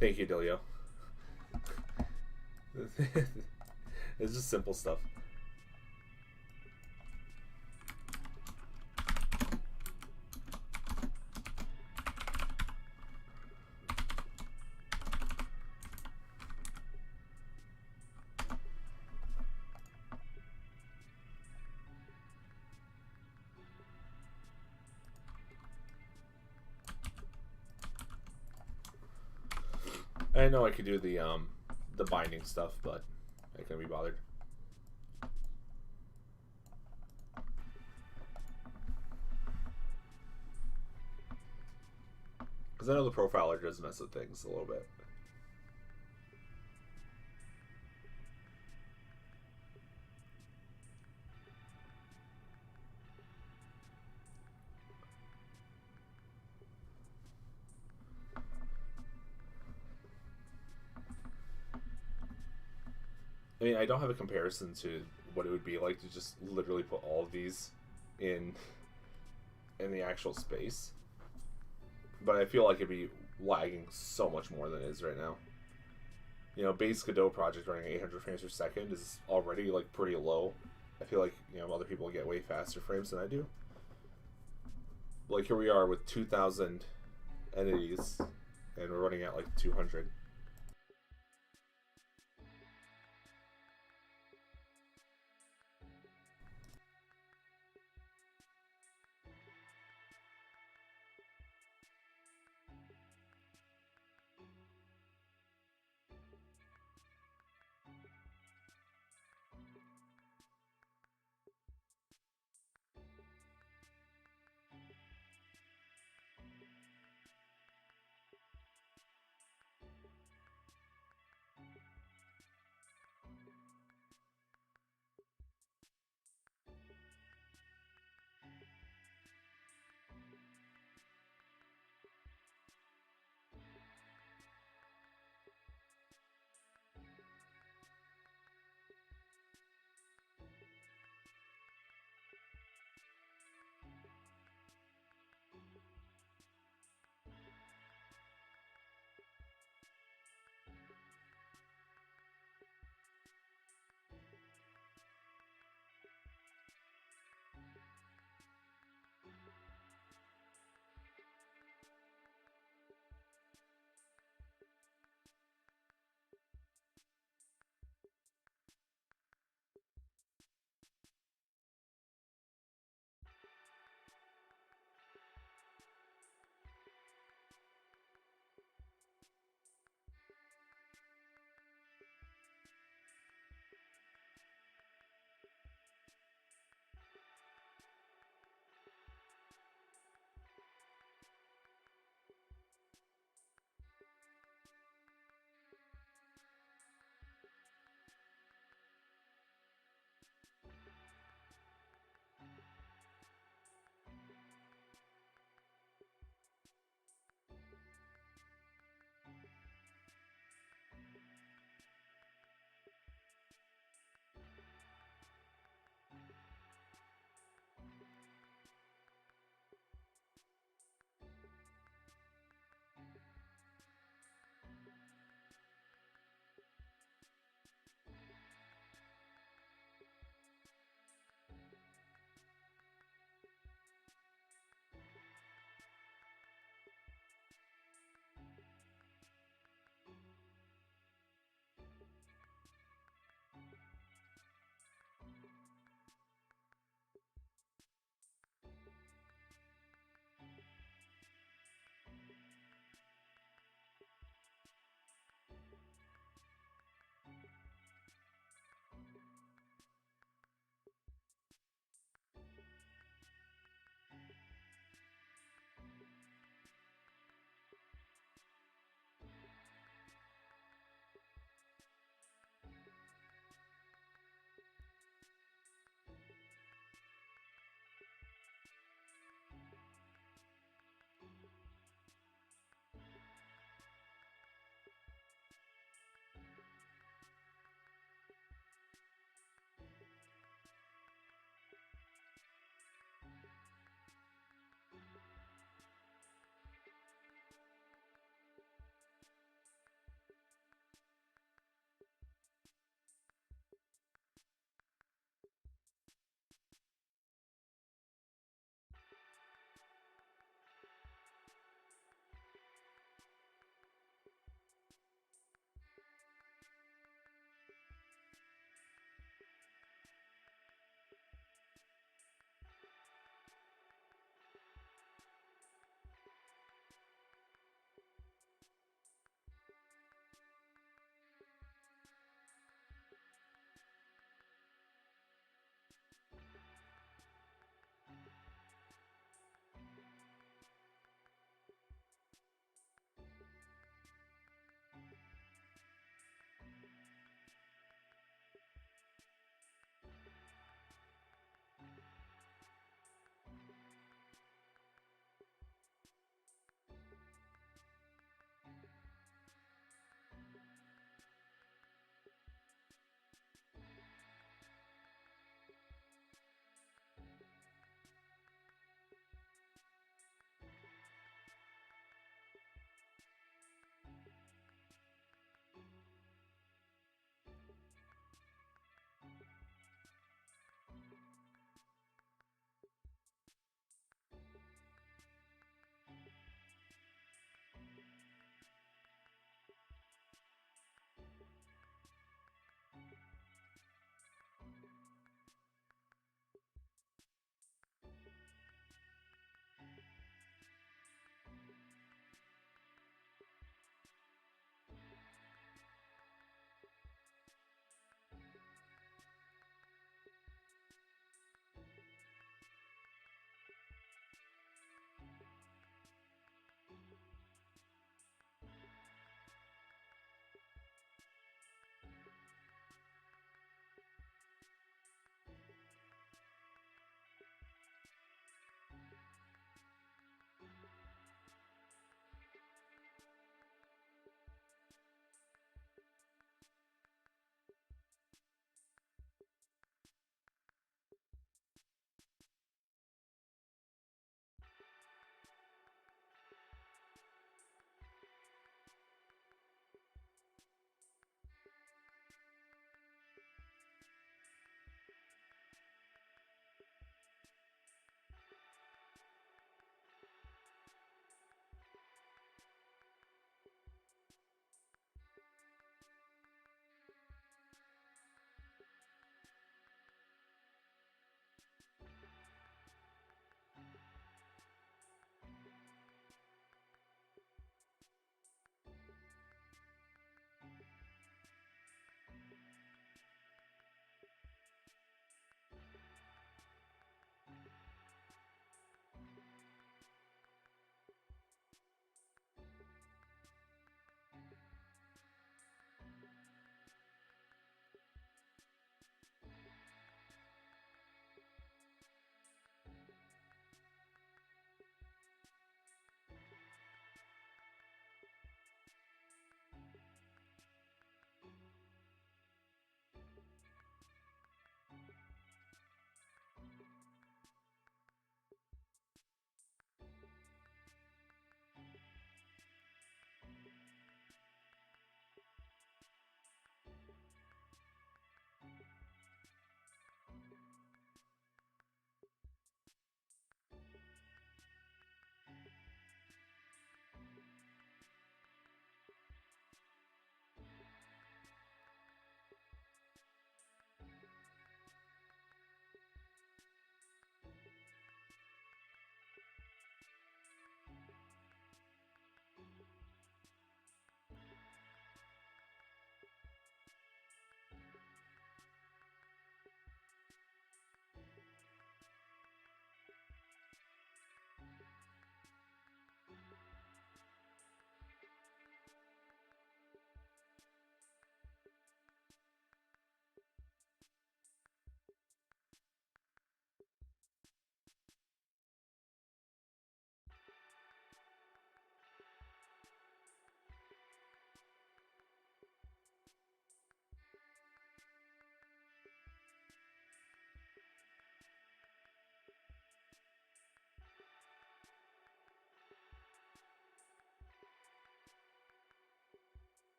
Thank you, Delio. It's just simple stuff. I know I could do the binding stuff, but I can't be bothered. Because I know the profiler does mess with things a little bit. I mean, I don't have a comparison to what it would be like to just literally put all of these in the actual space. But I feel like it'd be lagging so much more than it is right now. You know, base Godot project running 800 frames per second is already like pretty low. I feel like, you know, other people get way faster frames than I do. Like here we are with 2,000 entities, and we're running at like 200.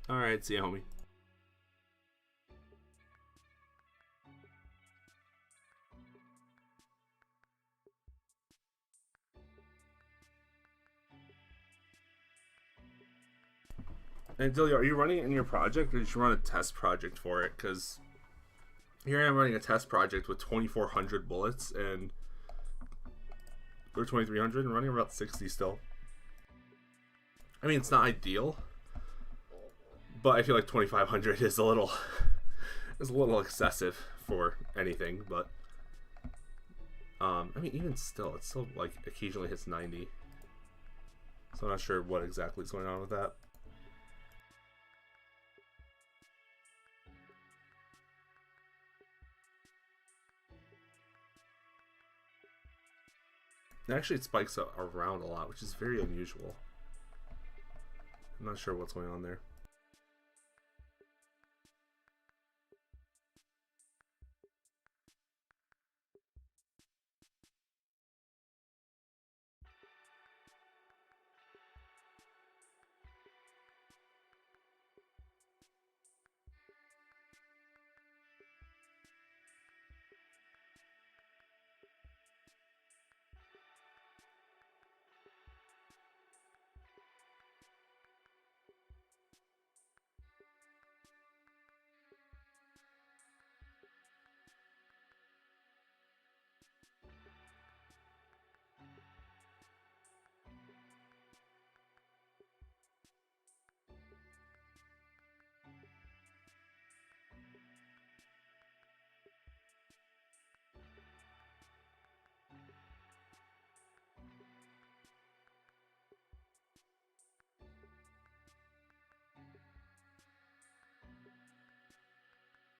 Alright, see ya, homie. And Delia, are you running it in your project, or did you run a test project for it? Because here I am running a test project with 2,400 bullets, and or 2,300, and running about 60 still. I mean, it's not ideal, but I feel like 2,500 is a little excessive for anything. But I mean, even still, it's still like occasionally hits 90. So I'm not sure what exactly is going on with that. Actually, it spikes around a lot, which is very unusual. I'm not sure what's going on there.